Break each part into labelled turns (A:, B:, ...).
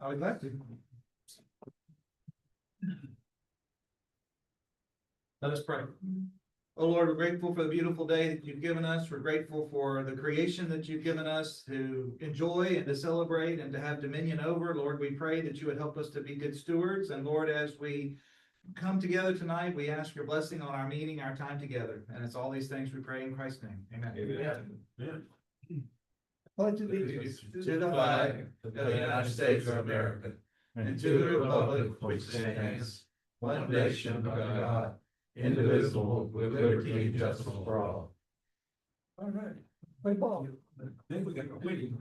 A: I'll be glad to. Let us pray. Oh Lord, we're grateful for the beautiful day that you've given us. We're grateful for the creation that you've given us to enjoy and to celebrate and to have dominion over. Lord, we pray that you would help us to be good stewards. And Lord, as we come together tonight, we ask your blessing on our meeting, our time together. And it's all these things we pray in Christ's name. Amen.
B: Amen.
C: Pledge allegiance
A: To the flag of the United States of America and to the republic which stands one nation under God, indivisible, with liberty and justice for all.
C: All right, play ball.
B: Then we got a waiting.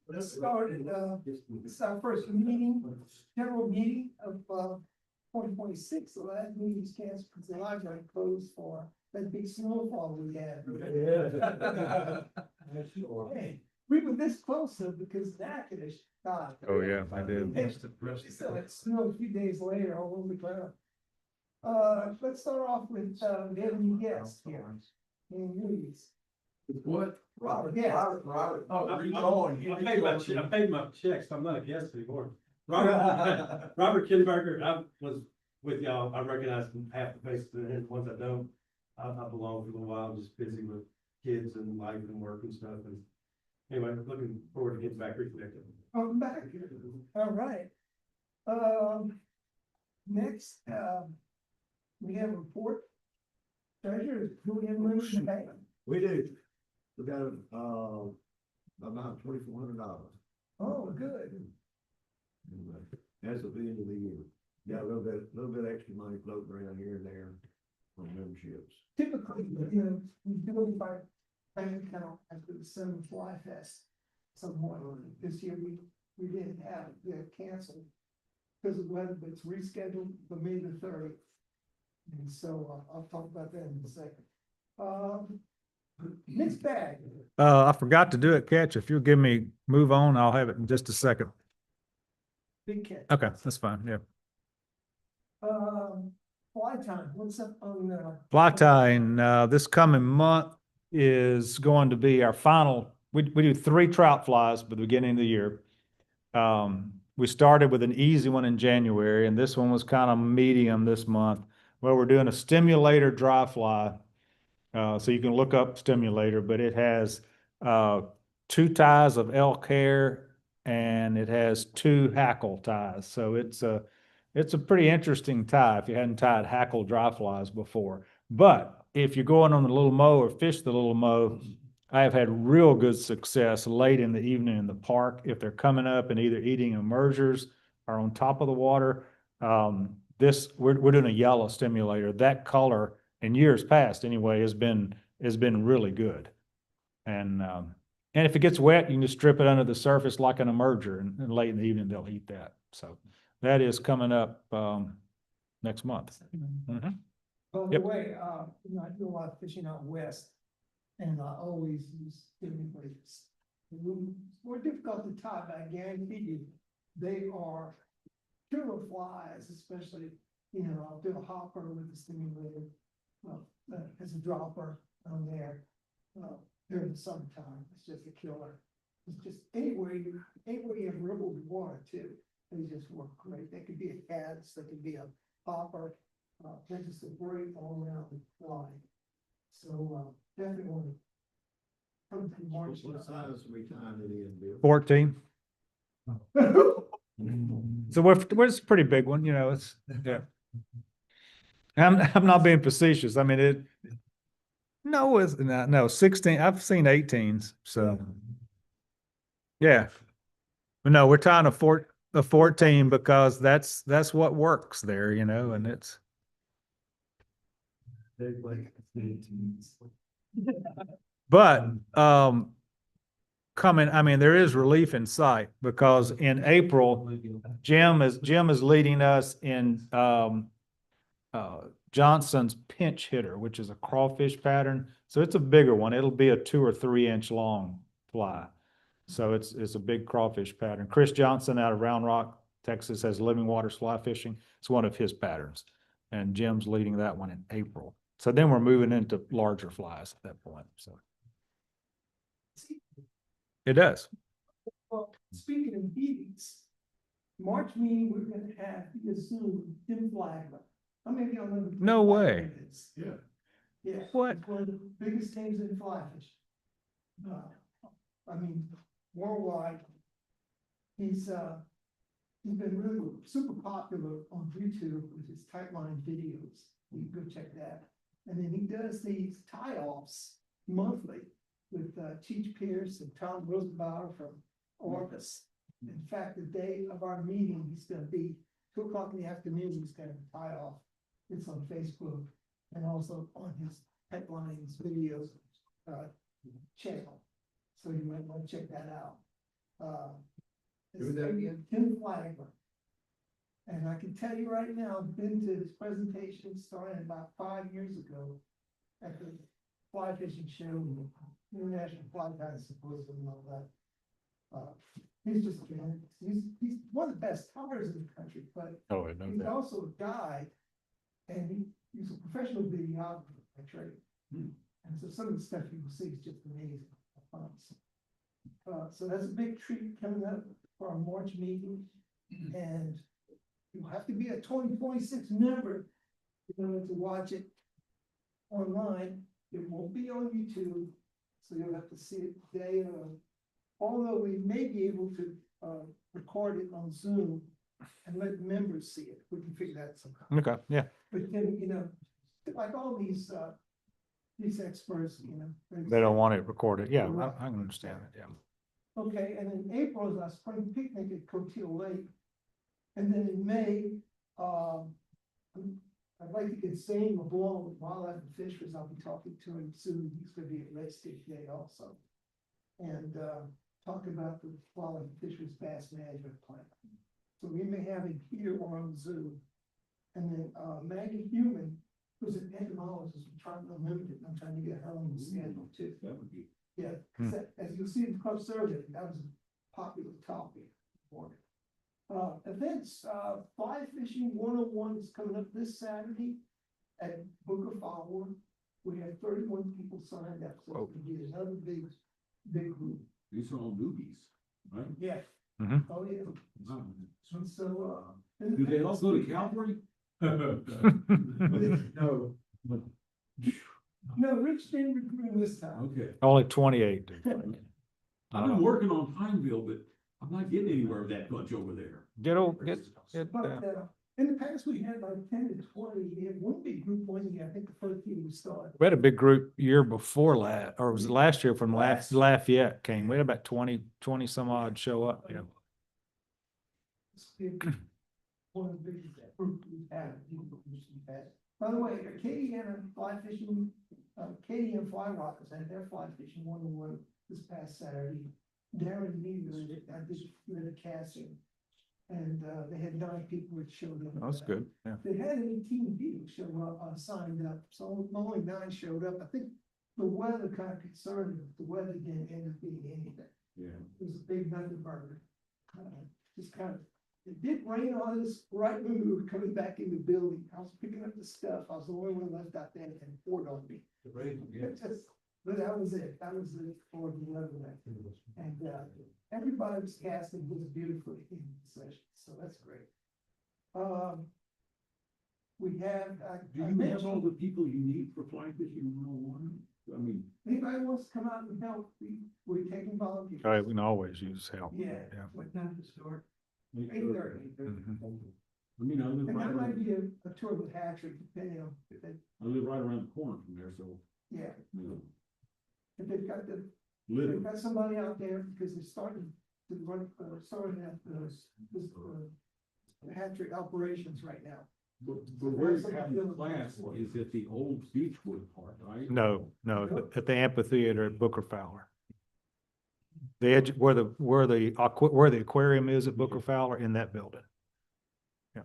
C: Let's start, this is our first meeting, general meeting of, 2026. The last meeting was canceled because the library closed for that big snowfall we had. Hey, we were this close though because Natchitoches died.
D: Oh, yeah, I did.
C: So it snowed a few days later all over the ground. Let's start off with, we have a new guest here. In Louis.
B: What?
C: Robert, yes.
B: Robert. Oh, I paid my checks, I'm not a guest anymore. Robert Kinberger, I was with y'all, I recognize half the faces and the ones I don't. I belong for a little while, just busy with kids and life and work and stuff, and anyway, looking forward to getting back reconnected.
C: Welcome back. All right. Next, we have a report. Treasurer, do we have money to pay?
E: We do. We got, about $2,400.
C: Oh, good.
E: As of the end of the year. Got a little bit extra money floating around here and there from memberships.
C: Typically, we do it by bank account after the Summer Fly Fest. Somewhat, this year we didn't have it, canceled. Because of weather, but it's rescheduled for May the 30th. And so I'll talk about that in a second. Mixed bag.
D: I forgot to do it, Catch. If you'll give me, move on, I'll have it in just a second.
C: Big catch.
D: Okay, that's fine, yeah.
C: Fly time, what's up on
D: Fly tying, this coming month is going to be our final, we do 3 trout flies at the beginning of the year. We started with an easy one in January, and this one was kind of medium this month. Well, we're doing a stimulator dry fly. So you can look up stimulator, but it has 2 ties of elk hair and it has 2 hackle ties. So it's a pretty interesting tie if you hadn't tied hackle dry flies before. But if you're going on the little mow or fish the little mow, I have had real good success late in the evening in the park if they're coming up and either eating emergers or on top of the water. We're doing a yellow stimulator. That color in years past anyway has been really good. And if it gets wet, you can just strip it under the surface like an emerger, and late in the evening they'll eat that. So that is coming up next month. Mhm.
C: By the
D: Yep.
C: way, I do a lot of fishing out west, and I always use stimulators. More difficult to tie, but I guarantee you, they are killer flies, especially, I'll do a hopper with a stimulator, as a dropper on there. During the summertime, it's just a killer. It's just anywhere you have rippled water too, they just work great. They could be a cast, they could be a hopper. They're just a great all around fly. So, definitely want to come to March.
E: What size we tying it in, Bill?
D: 14. So we're it's a pretty big one, it's, yeah. I'm not being facetious. I mean, no, 16, I've seen 18s, so. Yeah. But no, we're tying a 14 because that's what works there, and it's. But, there is relief in sight because in April, Jim is leading us in, Johnson's pinch hitter, which is a crawfish pattern. So it's a bigger one. It'll be a 2 or 3 inch long fly. So it's a big crawfish pattern. Chris Johnson out of Round Rock, Texas, has living water fly fishing. It's one of his patterns. And Jim's leading that one in April. So then we're moving into larger flies at that point. So It does.
C: Well, speaking of meetings, March meeting, we're gonna have via Zoom, Tim Flagler. How many of y'all know? who Tim
D: No way.
C: Flagler is?
E: Yeah.
C: Yeah.
D: What?
C: He's one of the biggest names in fly fishing. I mean, worldwide. He's been really super popular on YouTube with his tightline videos. You can go check that. And then he does these tie-offs monthly with Cheech Pierce and Tom Rosenbauer from Orbis. In fact, the day of our meeting, he's gonna be 2 o'clock in the afternoon, he's gonna tie off. It's on Facebook and also on his Headlines videos channel. So you might want to check that out.
E: Who is that again?
C: Tim Flagler. And I can tell you right now, I've been to his presentation starting about 5 years ago at the fly fishing show, International Fly Tying Symposium and all that. He's just, he's one of the best towers in the country, but
D: Oh, I know
C: he's
D: that.
C: also a guide, and he's a professional videographer by trade. And so some of the stuff you will see is just amazing. So that's a big treat coming up for our March meeting, and you'll have to be a 2026 member in order to watch it online. It won't be on YouTube, so you'll have to see it today. Although we may be able to record it on Zoom and let members see it. We can figure that somehow.
D: Okay, yeah.
C: But then, like all these experts,
D: They don't want it recorded. Yeah, I can understand it, yeah.
C: Okay, and in April is our spring picnic at Coteal Lake. And then in May, I'd like to get Zane LeBlanc with Wildlife and Fisheries. I'll be talking to him soon. He's gonna be at Red Stick Day also. And talk about the Wildlife and Fisheries Bass Management Plan. So we may have him here or on Zoom. And then Maggie Human, who's an entomologist, we're trying to limit it. I'm trying to get her on the schedule too.
E: That would be.
C: Yeah, 'cause as you'll see in Club Survey, that was a popular topic for it. Events, Fly Fishing 101 is coming up this Saturday at Booker Fowler. We had 31 people signed up, so it's gonna be another big group.
F: These are all newbies, right?
C: Yeah.
D: Mhm.
C: Oh, yeah.
F: Wow.
C: And so,
F: Do they all go to Calvary?
E: No.
C: No, Rich didn't recruit this time.
F: Okay.
D: Only 28.
F: I've been working on Pineville, but I'm not getting anywhere with that bunch over there.
D: Get,
C: But in the past, we had like 10 to 20. We had one big group one year. I think the first year we started.
D: we had a big group year before or was it last year from Lafayette came. We had about 20 some odd show up, you know.
C: It's big. One of the biggest groups we've had. By the way, Acadiana Fly Fishing, Acadiana Fly Rockers had their fly fishing 101 this past Saturday. Darren Meader, I did the casting. And they had 9 people that showed up.
D: That's good, yeah.
C: They had 18 people show up, signed up, so only 9 showed up. I think the weather kind of concerned them. The weather didn't end up being anything.
F: Yeah.
C: It was a big nothing burger. Just kind of, it did rain on us right when we were coming back in the building. I was picking up the stuff. I was the only one left out there and it poured on me. But that was it. That was it for the weather. And everybody's casting was beautifully in the session, so that's great. We have.
F: Do you have all the people you need for fly fishing 101? I mean,
C: Anybody wants to come out and help, we're taking volunteers.
D: All right, we can always use help.
C: Yeah.
D: Yeah.
C: What time to start?
F: make
C: 8:30.
D: Mhm.
F: I mean, I live
C: And
F: right
C: that might
F: around,
C: be a tour with hatchery, depending on if they,
F: I live right around the corner from there, so,
C: yeah,
F: you know,
C: if they've got they've
F: literally.
C: got somebody out there because they're starting to run, starting at hatchery operations right now.
F: But where you have the class is at the old Beechwood Park, right?
D: No, at the amphitheater at Booker Fowler. The edge, where the aquarium is at Booker Fowler, in that building. Yeah.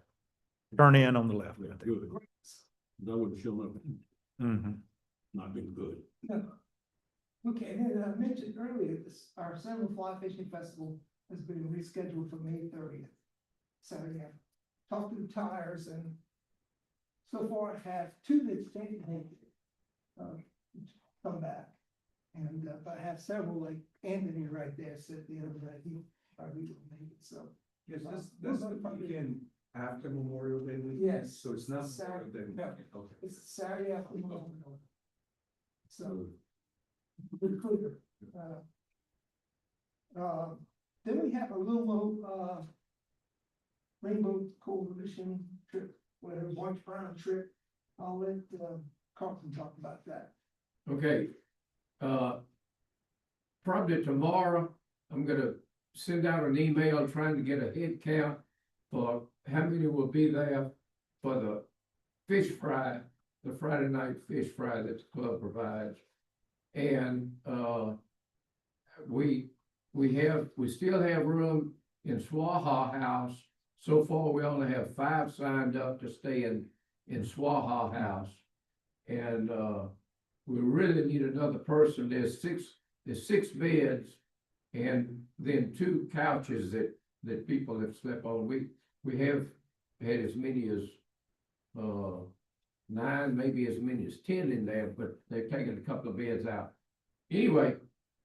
D: Turn in on the left.
F: Yeah, good. That wouldn't show up,
D: Mhm.
F: not been good.
C: No. Okay, and then I mentioned earlier, our Summer Fly Fishing Festival has been rescheduled for May 30th. Saturday, I talked to the tires and so far I have 2 that can't make it, come back. And, but I have several, like Anthony right there said the other day, he probably will make it, so.
G: Yes, this weekend after Memorial Day weekend.
C: Yes.
G: So it's not
C: Saturday.
G: Memorial Day
C: No.
G: weekend, okay.
C: It's Saturday afternoon. So, we're clear. Then we have a little, Rainbow Coalition trip, whatever, March Brown trip. I'll let, Carlton talk about that.
H: Okay, probably tomorrow, I'm gonna send out an email trying to get a head count for how many will be there for the fish fry, the Friday night fish fry that the club provides. And, we still have room in Swaha House. So far, we only have 5 signed up to stay in Swaha House. And, we really need another person. There's six beds and then 2 couches that people have slept on. We have had as many as 9, maybe as many as 10 in there, but they've taken a couple of beds out. Anyway,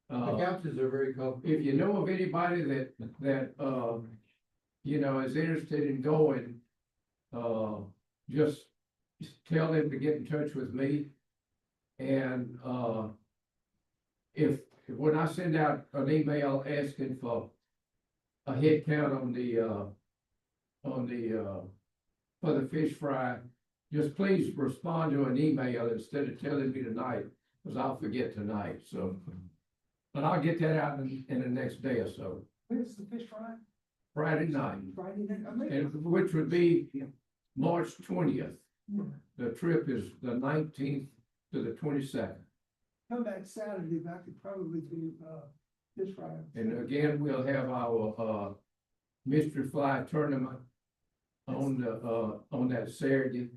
E: The couches are very comfortable.
H: if you know of anybody that you know, is interested in going, just tell them to get in touch with me. And, if when I send out an email asking for a head count for the fish fry, just please respond to an email instead of telling me tonight, because I'll forget tonight, so. But I'll get that out in the next day or so,
C: When's the fish fry?
H: Friday night,
C: Friday night? I mean,
H: and which would be March 20th.
C: yeah.
H: The trip is the 19th to the 22nd.
C: Come back Saturday, but I could probably do, fish fry.
H: And again, we'll have our mystery fly tournament on that Saturday.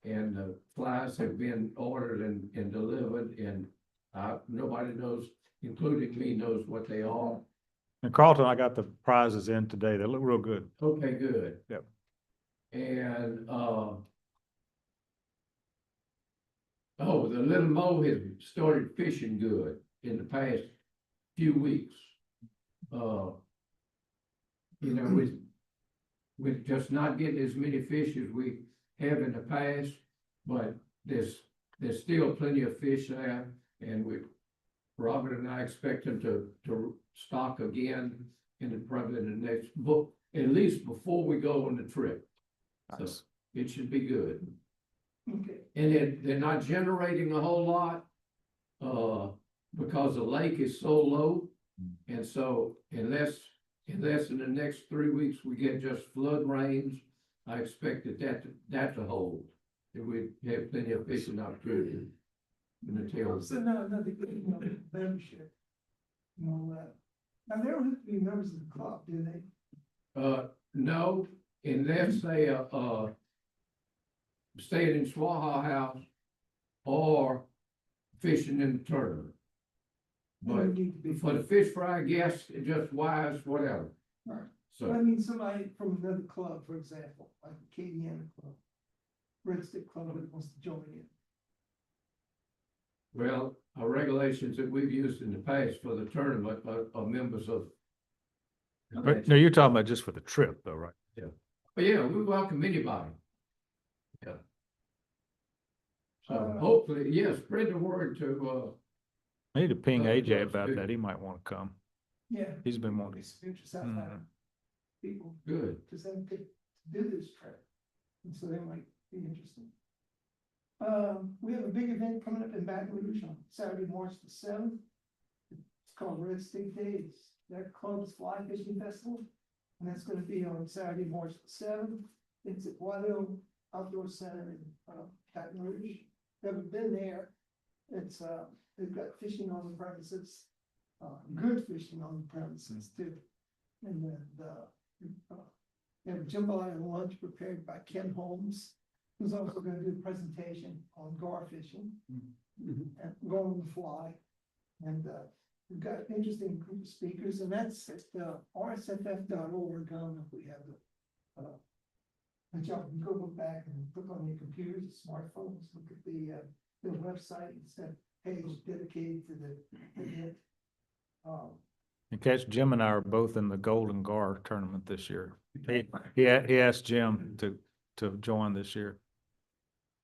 H: And the flies have been ordered and delivered, and nobody knows, including me, knows what they are.
D: And Carlton, I got the prizes in today. They look real good.
H: Okay, good.
D: Yep.
H: And, the little Mo has started fishing good in the past few weeks. You know, with just not getting as many fish as we have in the past, but there's still plenty of fish there, and Robert and I expect him to stock again probably in the next book, at least before we go on the trip. So
D: Nice.
H: it should be good.
C: Okay,
H: And they're not generating a whole lot, because the lake is so low. And so unless in the next 3 weeks, we get just flood rains, I expect that to hold. That we have plenty of fishing opportunity in the tails.
C: so now another good, membership. And all that. Now, they don't have to be members of the club, do they?
H: No, unless they, staying in Swaha House or fishing in the tournament.
C: They
H: But
C: don't need to be.
H: for the fish fry guests, it just wise, whatever.
C: Right.
H: So.
C: But I mean, somebody from another club, for example, like the Acadiana Club, Red Stick Club that wants to join in.
H: Well, our regulations that we've used in the past for the tournament are members of.
D: But no, you're talking about just for the trip though, right?
H: But yeah, we welcome anybody. Yeah. So
C: Uh,
H: hopefully, yeah, spread the word to,
D: I need to ping
H: Oh,
D: AJ
H: that's
D: about
H: good.
D: that. He might want to come.
C: Yeah.
D: He's been wanting.
C: It's interest out
D: Mhm.
C: there. People,
H: good.
C: because them to do this trip, and so they might be interested. We have a big event coming up in Baton Rouge on Saturday, March the 7th. It's called Red Stick Days. Their club's fly fishing festival, and that's gonna be on Saturday, March the 7th. It's at White Oak Outdoor Center in Baton Rouge. Never been there. It's they've got fishing on the premises, good fishing on the premises too. And then they have jambalaya and lunch prepared by Ken Holmes, who's also gonna do a presentation on gar fishing and going on the fly. And we've got an interesting group of speakers, and that's at rsff.org. I don't know if we have the but y'all can go back and look on your computers, smartphones, look at the website. It's page dedicated to the event.
D: In case Jim and I are both in the Golden Gar tournament this year. He asked Jim to join this year.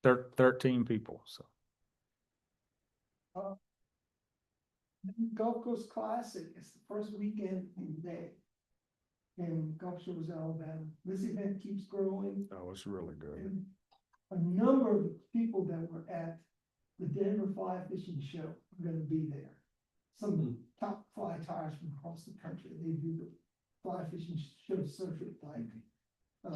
D: 13 people, so.
C: Gulf Coast Classic, it's the first weekend in May. In Gulf Shores, Alabama. This event keeps growing.
D: That was really good.
C: And a number of people that were at the Denver Fly Fishing Show are gonna be there. Some top fly tyers from across the country. They do the fly fishing show circuit like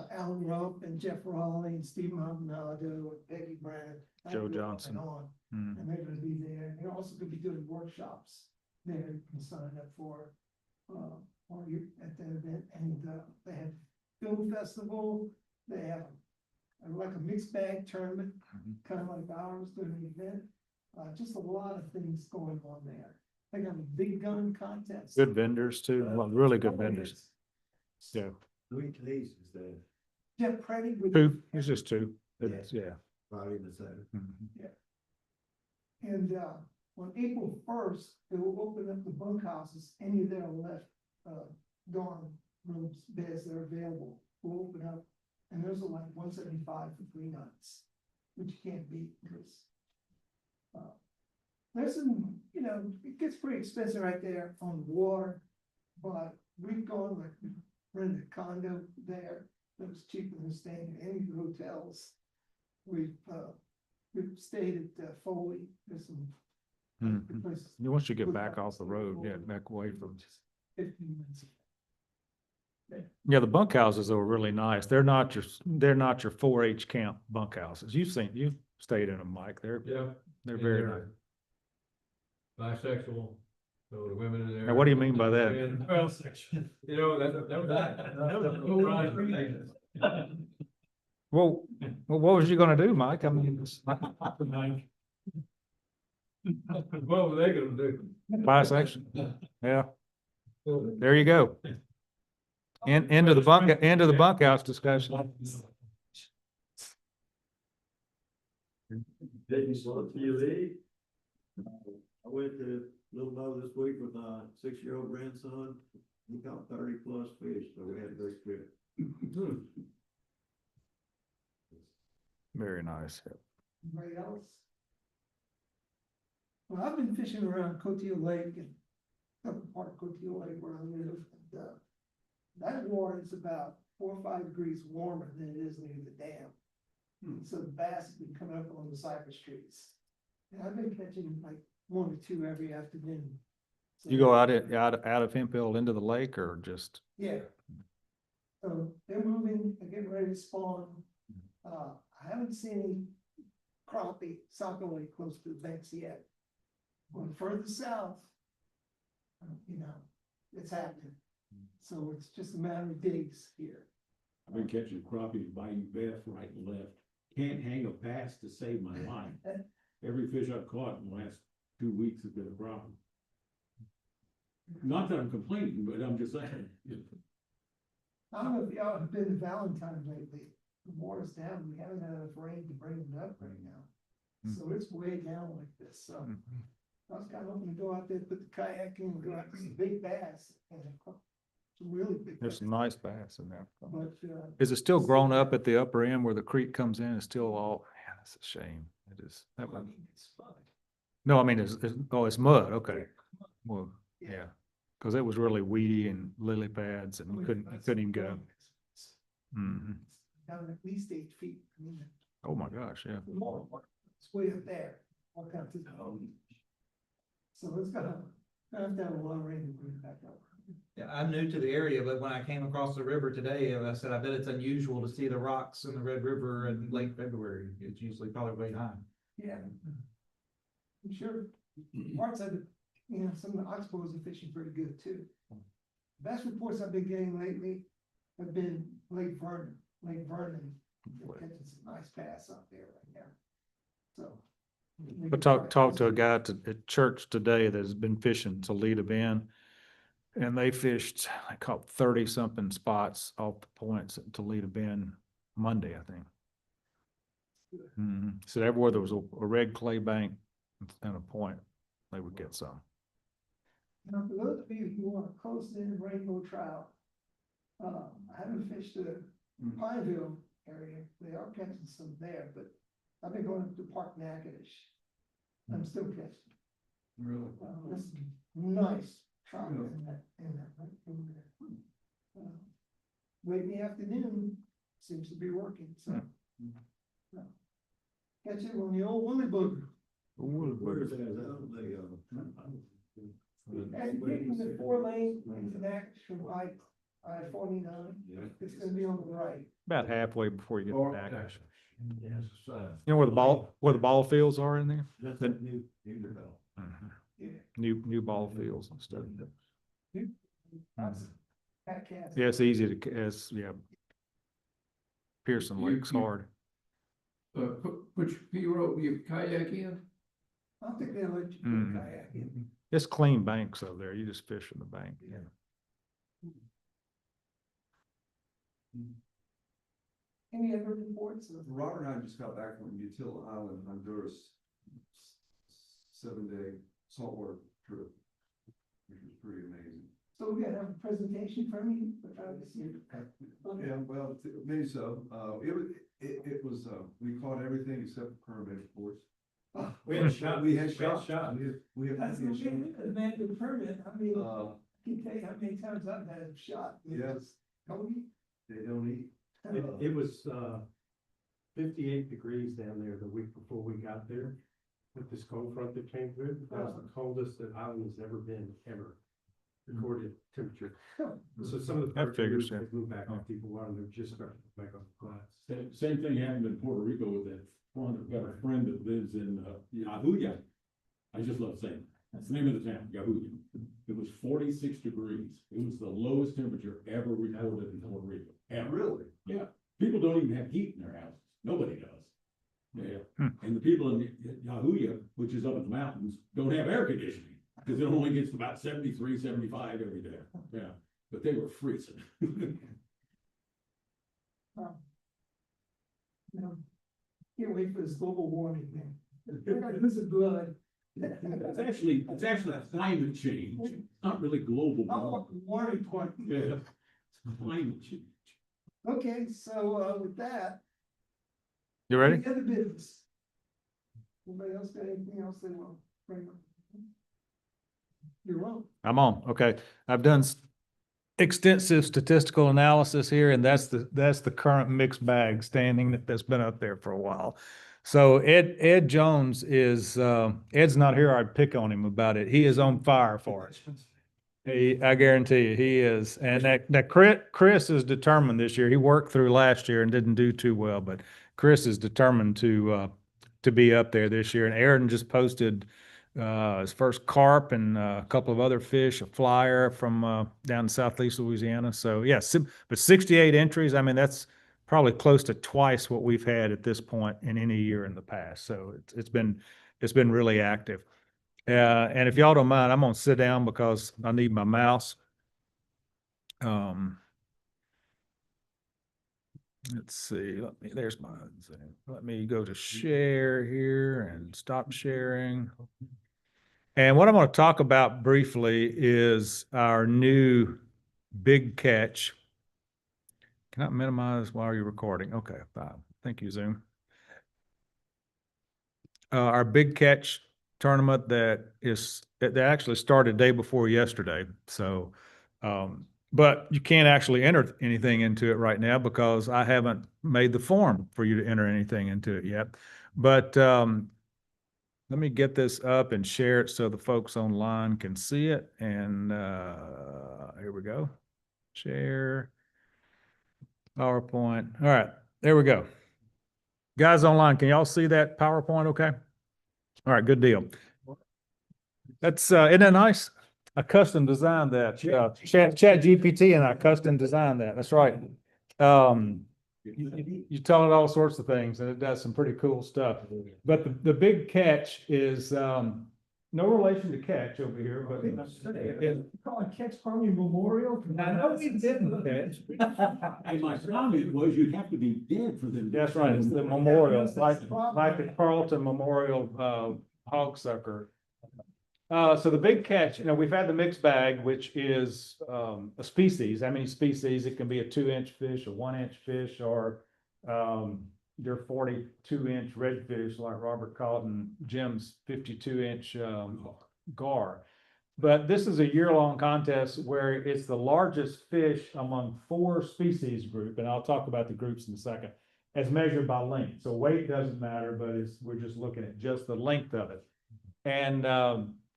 C: Alan Rump and Jeff Raleigh and Steve Maldonado and Peggy Brand.
D: Joe Johnson.
C: And they're gonna be there. They're also gonna be doing workshops there. You can sign up for while you're at the event. And they have film festival. They have like a mixed bag tournament, kind of like ours during the event. Just a lot of things going on there. They got a big gun contest.
D: Good vendors too, well, really good vendors. Yeah,
E: How many days is that?
C: Jeff Preddy with.
D: two, it's just two. It's, yeah.
E: Friday and Saturday?
D: Mhm.
C: And on April 1st, they will open up the bunkhouses, any that are left, dorm rooms, beds that are available, will open up. And those are like 175 for 3 nights, which you can't beat because there's some, it gets pretty expensive right there on the water, but we've gone like rented a condo there that was cheaper than staying in any of the hotels. We've stayed at Foley. There's some good places.
D: Once you get back off the road, yeah, back away from.
C: 15 minutes.
D: Yeah, the bunkhouses are really nice. They're not your 4-H camp bunkhouses. You've stayed in them, Mike. They're
I: Yeah.
D: very nice.
I: Bisexual, so the women in there.
D: Now, what do you mean by that?
I: And, well, section.
D: Well, what was you gonna do, Mike? I mean,
I: What were they gonna do?
D: bisection. Yeah, there you go. End of the bunkhouse discussion.
E: Taking slow to your league. I went to Little Mo this week with my 6-year-old grandson. He caught 30+ fish, so we had a great trip.
D: Very nice.
C: Anybody else? Well, I've been fishing around Coteau Lake and upper part of Coteau Lake where I live. And, that water is about 4 or 5 degrees warmer than it is near the dam. So the bass have been coming up on the cypress trees. And I've been catching like 1 or 2 every afternoon. So-
D: You go out of Hemphill into the lake or just?
C: Yeah. So they're moving, they're getting ready to spawn. I haven't seen any crappie, saco close to the banks yet. Going further south, it's happening. So it's just a matter of days here.
F: I've been catching crappie, biting bass right and left. Can't hang a bass to save my life. Every fish I've caught in the last 2 weeks has been a problem. Not that I'm complaining, but I'm just saying.
C: I don't know if y'all have been to Valentine lately. The water's down. We haven't had enough rain to bring it up right now. So it's way down like this. So I was kind of hoping to go out there, put the kayak in, and go out and see big bass. And some really big.
D: There's some nice bass in there.
C: But,
D: Is it still grown up at the upper end where the creek comes in? It's still all, man, that's a shame. It is.
C: I mean, it's fun.
D: No, I mean, it's mud. Okay. Well, yeah. Cause it was really weedy and lily pads and you couldn't even go. Mhm.
C: Down at least 8 feet. I mean,
D: Oh my gosh, yeah.
C: it's way up there. Walk out to the home. So it's gonna have to have a lot of rain to bring it back up.
A: Yeah, I'm new to the area, but when I came across the river today, I said, I bet it's unusual to see the rocks in the Red River in late February. It's usually probably way high.
C: Yeah. I'm sure parts of it, some of the oxbows are fishing pretty good too. Best reports I've been getting lately have been Lake Vernon. They're catching some nice bass out there right now. So.
D: I talked to a guy at church today that has been fishing Toledo Bend. And they caught 30 something spots off the points at Toledo Bend Monday, I think. So everywhere there was a red clay bank and a point, they would get some.
C: Now, for those of you who want to coast in rainbow trout, I haven't fished the Pineville area, they are catching some there, but I've been going to Park Natchitoches. I'm still catching.
G: Really?
C: This nice trout in that, right over there. Late in the afternoon, seems to be working, so. Catch it on the old woolly booger.
E: Where's that,
C: And taking the 4-lane into Natchitoches from I-49, it's gonna be on the right.
D: About halfway before you get
E: Or-
D: back.
E: Yes,
D: You know where the ball fields are in there?
E: that's that new development.
C: Yeah.
D: New ball fields and stuff.
C: That's cat cast.
D: Yeah, it's easy to, Pearson Lake's hard.
H: Which pier you kayak in?
C: I don't think they'll let you
D: Mhm.
C: go kayak in.
D: It's clean banks over there. You just fish in the bank.
C: Yeah. Any other reports?
G: Robert and I just got back from Util Island, Honduras, 7-day saltwater trip, which was pretty amazing.
C: So we gotta have a presentation from you, but obviously.
G: Yeah, well, maybe so. It was, we caught everything except for permit, of course.
B: We had shot.
G: We had shot. We have.
C: That's
G: plenty
C: okay,
G: of
C: the man with the permit, I mean,
G: shot.
C: I can tell you how many times I've had a shot.
G: Yes.
C: Cody?
G: They don't eat.
B: It was, 58 degrees down there the week before we got there. With this cold front that came through, that was the coldest that island has ever been, ever. Recorded temperature. So some of the.
D: That figures,
B: They moved back off deeper water, they're just starting to back off the flats.
F: Same thing happened in Puerto Rico with that, I've got a friend that lives in, Yahuya. I just love saying, that's the name of the town, Yahuya. It was 46 degrees. It was the lowest temperature ever recorded in Puerto Rico, ever.
G: Really?
F: Yeah, people don't even have heat in their houses. Nobody does. Yeah, and the people in Yahuya, which is up in the mountains, don't have air conditioning because it only gets about 73, 75 every day. Yeah, but they were freezing.
C: Can't wait for this global warming thing. This is blood.
F: It's actually climate change, not really global
C: I want
F: warming.
C: the warming point.
F: Yeah, it's climate change.
C: Okay, so, with that.
D: You ready?
C: Any other business? Anybody else got anything else they want to bring up? You're wrong.
D: I'm on. Okay. I've done extensive statistical analysis here, and that's the current mixed bag standing that's been up there for a while. So Ed Jones is, Ed's not here. I'd pick on him about it. He is on fire for it. I guarantee you he is. And that Chris is determined this year. He worked through last year and didn't do too well, but Chris is determined to be up there this year. And Aaron just posted his first carp and a couple of other fish, a flyer from down in southeast Louisiana. So yeah, but 68 entries. I mean, that's probably close to twice what we've had at this point in any year in the past. So it's been really active. And if y'all don't mind, I'm gonna sit down because I need my mouse. Let's see. There's my. Let me go to share here and stop sharing. And what I'm going to talk about briefly is our new big catch. Can I minimize while you're recording? Okay, fine. Thank you, Zoom. Our big catch tournament that actually started day before yesterday. So, but you can't actually enter anything into it right now because I haven't made the form for you to enter anything into it yet. But let me get this up and share it so the folks online can see it. And here we go. Share. PowerPoint. All right, there we go. Guys online, can y'all see that PowerPoint okay? All right, good deal. That's, isn't that nice? I custom designed that. Chat GPT and I custom designed that. That's right. You tell it all sorts of things and it does some pretty cool stuff. But the big catch is no relation to catch over here, but
C: Call it Catch Army Memorial.
D: I know we didn't catch.
F: And my comment was you'd have to be dead for them.
D: That's right. It's the memorial, like the Carlton Memorial hog sucker. So the big catch, we've had the mixed bag, which is a species. How many species? It can be a 2-inch fish, a 1-inch fish, or your 42-inch redfish like Robert caught and Jim's 52-inch gar. But this is a year-long contest where it's the largest fish among 4 species group, and I'll talk about the groups in a second, as measured by length. So weight doesn't matter, but we're just looking at just the length of it. And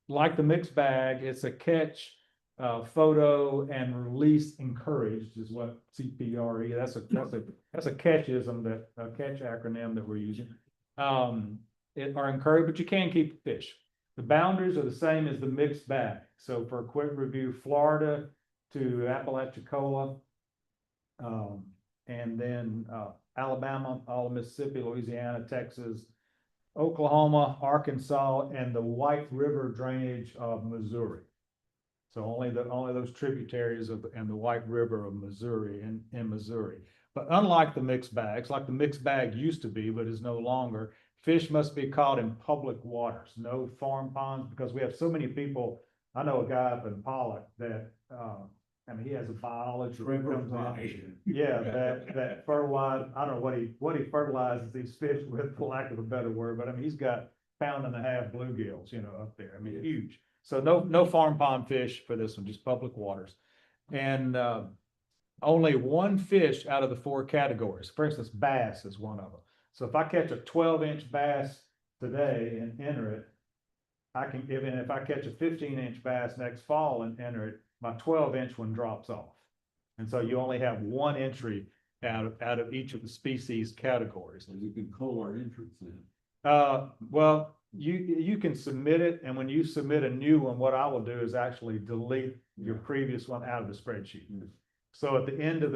D: like the mixed bag, it's a catch, photo, and release encouraged is what CPRE. That's a catchism, that a catch acronym that we're using. It are encouraged, but you can keep the fish. The boundaries are the same as the mixed bag. So for a quick review, Florida to Apalachicola, and then Alabama, all of Mississippi, Louisiana, Texas, Oklahoma, Arkansas, and the White River drainage of Missouri. So only those tributaries and the White River of Missouri in Missouri. But unlike the mixed bags, like the mixed bag used to be, but is no longer, fish must be caught in public waters, no farm ponds, because we have so many people. I know a guy up in Pollock that, he has a biologist. Yeah, that fertilize, I don't know what he fertilizes these fish with, for lack of a better word, but he's got 1.5 pound bluegills, up there. Huge. So no farm pond fish for this one, just public waters. And only one fish out of the 4 categories. For instance, bass is one of them. So if I catch a 12-inch bass today and enter it, if I catch a 15-inch bass next fall and enter it, my 12-inch one drops off. And so you only have 1 entry out of each of the species categories.
F: And you can call our entrance in.
D: Well, you can submit it, and when you submit a new one, what I will do is actually delete your previous one out of the spreadsheet. So at the end of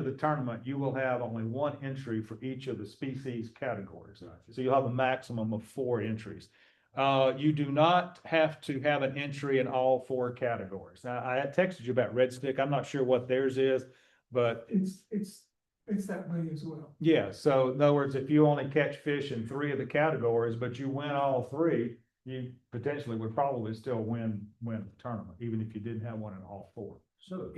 D: the tournament, you will have only 1 entry for each of the species categories. So you'll have a maximum of 4 entries. You do not have to have an entry in all 4 categories. Now, I had texted you about Red Stick. I'm not sure what theirs is, but
C: It's that way as well.
D: yeah. So in other words, if you only catch fish in 3 of the categories, but you win all 3, you potentially would probably still win the tournament, even if you didn't have one in all 4.
J: So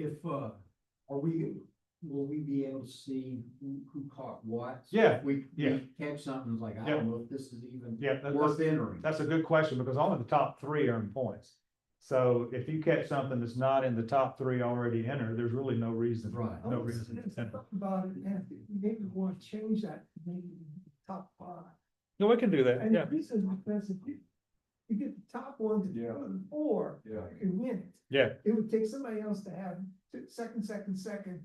J: will we be able to see who caught what? So
D: Yeah,
J: if we
D: yeah.
J: catch something like, I
D: Yeah.
J: don't know if this is even
D: Yeah,
J: worth entering.
D: that's a good question, because only the top 3 earn points. So if you catch something that's not in the top 3 already entered, there's really no reason.
J: Right.
D: No reason. to enter.
C: Talk about it, and maybe we want to change that, to maybe top 5.
D: No, we can do that.
C: And
D: Yeah.
C: the reason is because if you get the top one to
G: Yeah.
C: 4,
G: Yeah.
C: you can win it.
D: Yeah.
C: It would take somebody else to have second,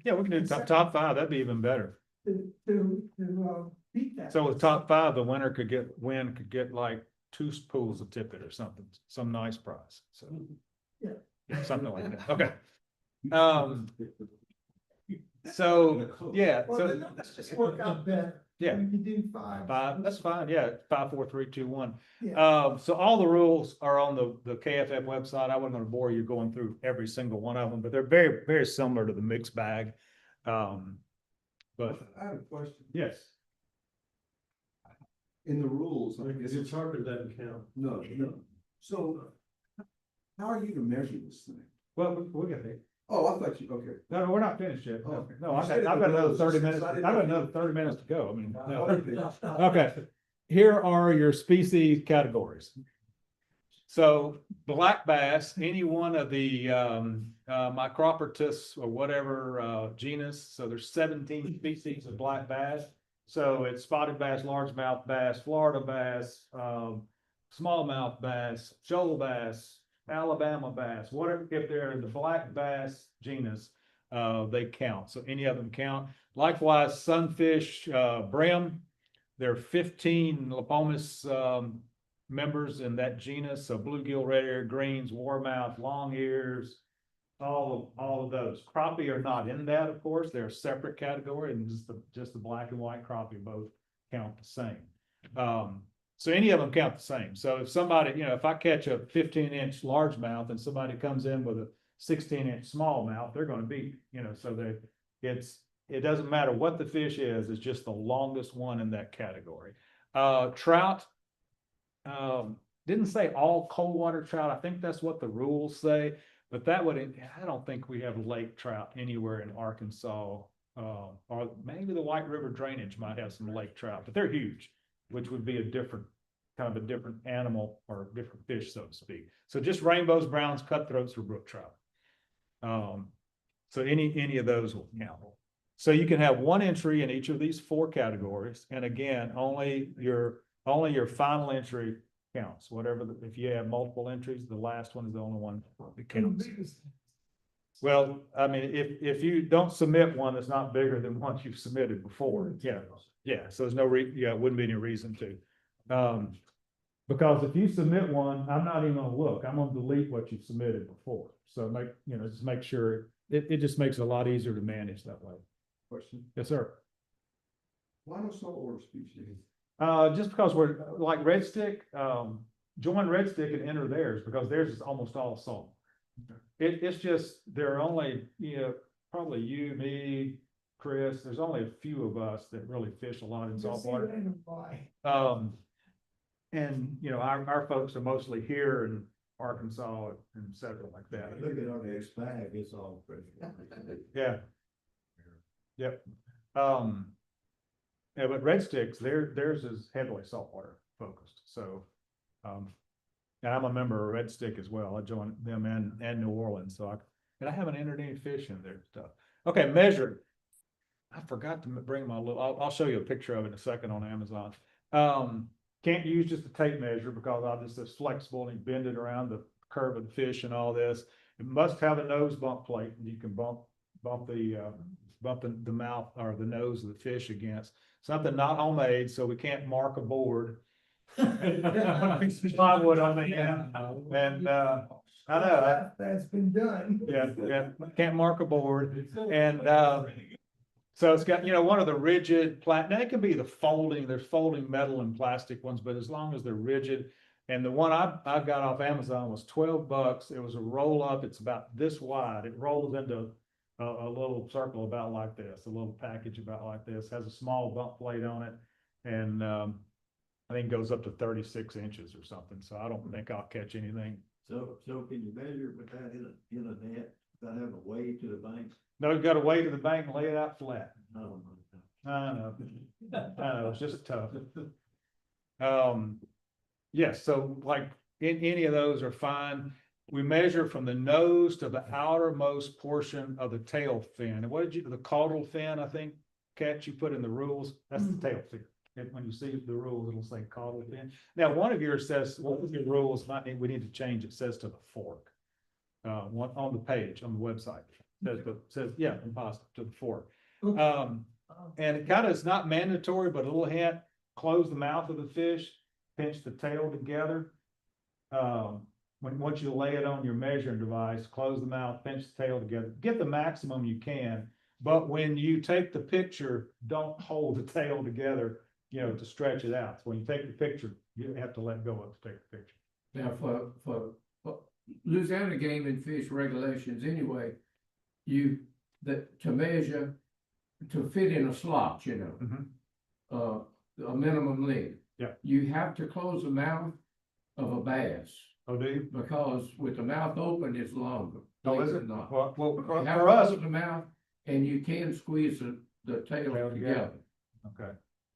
D: Yeah, we can do top 5. That'd be even better.
C: to beat that.
D: So with top 5, the winner could get like 2 pools of tippet or something, some nice prize. So
C: Yeah.
D: something like that. Okay. So yeah.
C: Well,
D: So
C: then let's just work out better.
D: Yeah.
C: We can do 5.
D: 5. That's fine. Yeah. 5, 4, 3, 2, 1.
C: Yeah.
D: So all the rules are on the KFF website. I wasn't going to bore you going through every single one of them, but they're very, very similar to the mixed bag. But
G: I have a question.
D: yes.
G: In the rules, I guess
B: Your charter doesn't count.
G: no. So how are you to measure this thing?
D: Well, we'll get there.
G: Oh, I thought you, okay.
D: No, we're not finished yet.
G: Oh.
D: No,
G: You
D: I've
G: said
D: got
G: it
D: another
G: was
D: 30 minutes.
G: excited.
D: I've got another 30 minutes to go. I mean, no.
G: Okay.
D: Okay, here are your species categories. So black bass, any one of the Micropertus or whatever genus. So there's 17 species of black bass. So it's spotted bass, largemouth bass, Florida bass, smallmouth bass, shoal bass, Alabama bass. Whatever, if they're in the black bass genus, they count. So any of them count. Likewise, sunfish, brim. There are 15 Lepomis members in that genus. So bluegill, red ear, greens, warmouth, long ears, all of those. Crappie are not in that, of course. They're a separate category, and just the black and white crappie both count the same. So any of them count the same. So if somebody, if I catch a 15-inch largemouth and somebody comes in with a 16-inch smallmouth, they're going to beat, so it doesn't matter what the fish is, it's just the longest one in that category. Trout, didn't say all cold water trout. I think that's what the rules say. But that would, I don't think we have lake trout anywhere in Arkansas. Or maybe the White River drainage might have some lake trout, but they're huge, which would be a different, kind of a different animal or different fish, so to speak. So just rainbows, browns, cutthroats, or brook trout. So any of those will count. So you can have one entry in each of these 4 categories. And again, only your final entry counts. Whatever, if you have multiple entries, the last one is the only one that counts. Well, I mean, if you don't submit one that's not bigger than one you've submitted before, yeah, so there's no it wouldn't be any reason to. Because if you submit one, I'm not even gonna look, I'm gonna delete what you've submitted before. So just make sure, it just makes it a lot easier to manage that way.
G: Question,
D: Yes, sir.
G: why no saltwater species?
D: Just because we're like Red Stick, join Red Stick and enter theirs because theirs is almost all salt. It's just, there are only, probably you, me, Chris, there's only a few of us that really fish a lot in saltwater. And, our folks are mostly here in Arkansas and et cetera like that.
E: Look at our next bag, it's all fresh.
D: Yeah. Yep. Yeah, but Red Sticks, theirs is heavily saltwater focused, so, and I'm a member of Red Stick as well. I joined them and New Orleans, so I haven't entered any fish in their stuff. Okay, measure. I forgot to bring my little, I'll show you a picture of it in a second on Amazon. Can't use just a tape measure because it's flexible and you bend it around the curve of the fish and all this. It must have a nose bump plate and you can bump the mouth or the nose of the fish against. Something not homemade, so we can't mark a board. Plywood on the end, and I know
C: That's been done.
D: yeah, can't mark a board, and so it's got one of the rigid now it can be there's folding metal and plastic ones, but as long as they're rigid. And the one I got off Amazon was $12. It was a roll up. It's about this wide. It rolls into a little circle about like this, a little package about like this, has a small bump plate on it, and I think it goes up to 36 inches or something. So I don't think I'll catch anything.
E: So can you measure with that in a net, without having to wade to the bank?
D: No, you got to wade to the bank and lay it out flat.
E: No.
D: I know, it's just tough. Yes, so like any of those are fine. We measure from the nose to the outermost portion of the tail fin. And what did the caudal fin, I think, Kat, you put in the rules? That's the tail fin. And when you see the rules, it'll say caudal fin. Now, one of yours says, what was your rules? We need to change. It says to the fork. One on the page, on the website. Says impossible to the fork. And it kind of is not mandatory, but a little hint, close the mouth of the fish, pinch the tail together. Once you lay it on your measuring device, close the mouth, pinch the tail together, get the maximum you can. But when you take the picture, don't hold the tail together, to stretch it out. So when you take the picture, you have to let go of it to take the picture.
H: Now, for Louisiana Game and Fish regulations anyway, to measure, to fit in a slot, a minimum length.
D: Yeah.
H: You have to close the mouth of a bass.
D: Oh, do you?
H: Because with the mouth open, it's longer.
D: Oh, is
H: believe
D: it?
H: not.
D: Well,
H: You have
D: for
H: to
D: us,
H: close the mouth, and you can squeeze the tail
D: Tail together.
H: together.
D: okay.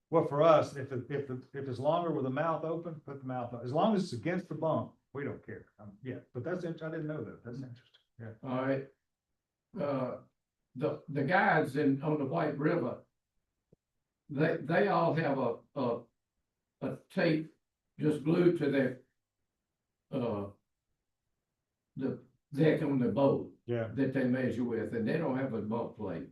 D: Well, for us, if it's longer with the mouth open, put the mouth, as long as it's against the bump, we don't care. Yeah, but I didn't know that. That's interesting. Yeah.
H: All right. The guides on the White River, they all have a tape just glued to their the deck on the boat.
D: Yeah.
H: That they measure with, and they don't have a bump plate.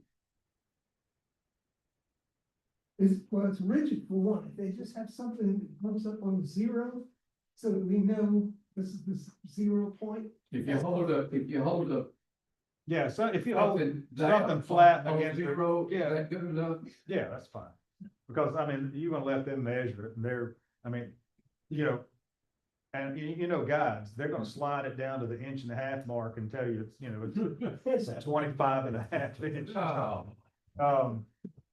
C: It's rigid for one. If they just have something that comes up on 0, so that we know this is the 0 point.
H: If you hold a
D: Yeah, so if you hold
H: something
D: something flat
H: on
D: against
H: 0,
D: yeah.
H: is that good enough?
D: Yeah, that's fine. Because you're gonna let them measure it and and guides, they're gonna slide it down to the 1.5 inch mark and tell you it's 25 and a half inches.
H: Oh.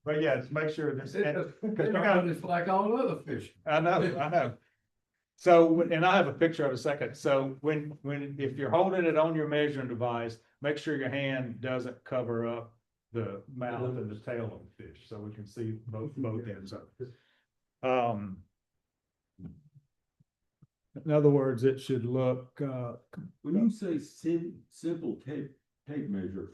D: But yeah, just make sure this,
H: It's like all other fish.
D: I know. So, and I have a picture of a second. So if you're holding it on your measuring device, make sure your hand doesn't cover up the mouth and the tail of the fish, so we can see both ends of it. In other words, it should look,
F: When you say simple tape measure,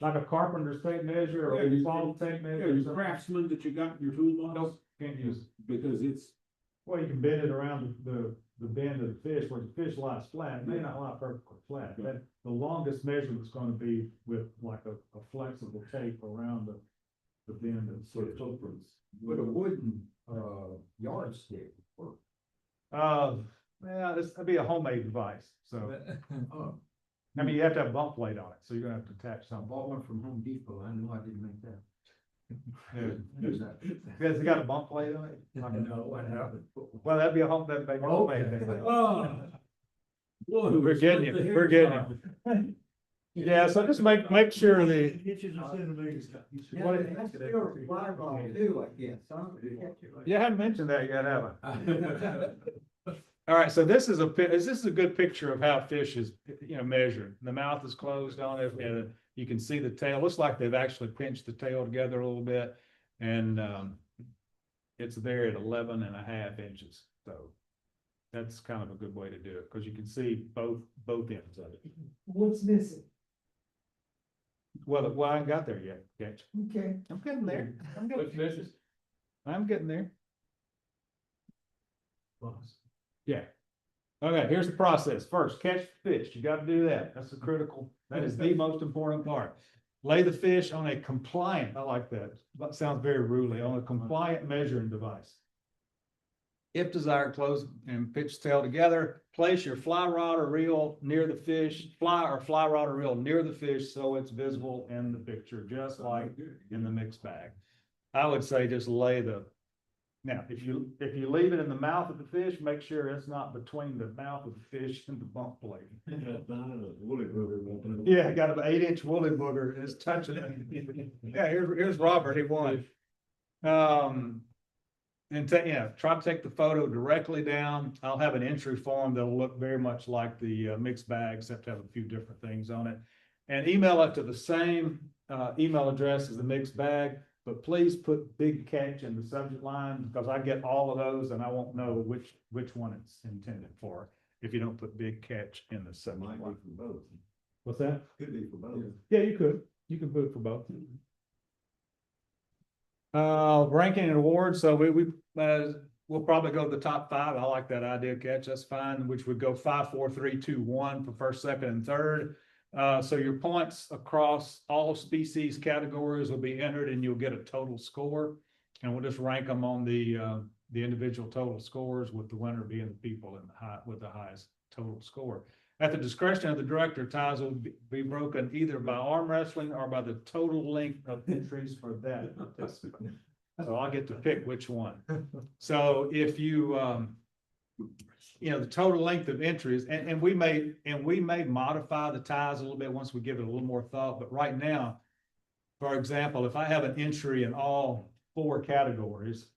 D: like a carpenter's tape measure or a saw tape
F: yeah,
D: measure.
F: your craftsman that you got in your toolbox?
D: Nope, can't use it.
F: Because it's,
D: Well, you can bend it around the bend of the fish, where the fish lies flat, it may not lie perfectly flat, but the longest measurement's gonna be with like a flexible tape around the bend of the circumference.
J: With a wooden, yardstick.
D: Yeah, that'd be a homemade device, so, I mean, you have to have a bump plate on it, so you're gonna have to attach
J: I
D: something.
J: bought one from Home Depot, I know I didn't make that.
D: Yeah. Has it got a bump plate on it?
J: No, I haven't.
D: Well, that'd be a homemade thing.
F: oh. Boy,
D: We're getting you, we're getting you. Yeah, so just make sure the, you haven't mentioned that yet, have I? All right, so this is a good picture of how fish is, measured. The mouth is closed on it, and you can see the tail. Looks like they've actually pinched the tail together a little bit, and it's there at 11.5 inches. So that's kind of a good way to do it, because you can see both ends of it.
C: What's missing?
D: Well, I ain't got there yet, Catch.
C: Okay.
D: I'm getting there.
I: What's missing?
D: I'm getting there. Yeah. Okay, here's the process. First, catch the fish. You got to do that. That's that is the most important part. Lay the fish on a compliant, I like that. That sounds very rudely, on a compliant measuring device. If desired, close and pitch tail together. Place your fly rod or reel near the fish, fly rod or reel near the fish so it's visible in the picture, just like in the mixed bag. I would say just now, if you leave it in the mouth of the fish, make sure it's not between the mouth of the fish and the bump plate. Yeah, I got an 8-inch woolly booger, and it's touching it. Yeah, here's Robert, he won. And try to take the photo directly down. I'll have an entry form that'll look very much like the mixed bag, except to have a few different things on it. And email it to the same email address as the mixed bag, but please put big catch in the subject line, because I get all of those and I won't know which one it's intended for if you don't put big catch in the subject
E: Might be
D: line.
E: for both.
D: What's that?
E: Could be for both.
D: Yeah, you can put it for both. Ranking and awards, so we'll probably go to the top 5. I like that idea, Catch, that's fine, which would go 5, 4, 3, 2, 1 for first, second, and third. So your points across all species categories will be entered, and you'll get a total score. And we'll just rank them on the individual total scores, with the winner being the people with the highest total score. At the discretion of the director, ties will be broken either by arm wrestling or by the total length of entries for that participant. So I'll get to pick which one. So if you, the total length of entries, and we may modify the ties a little bit once we give it a little more thought. But right now, for example, if I have an entry in all 4 categories,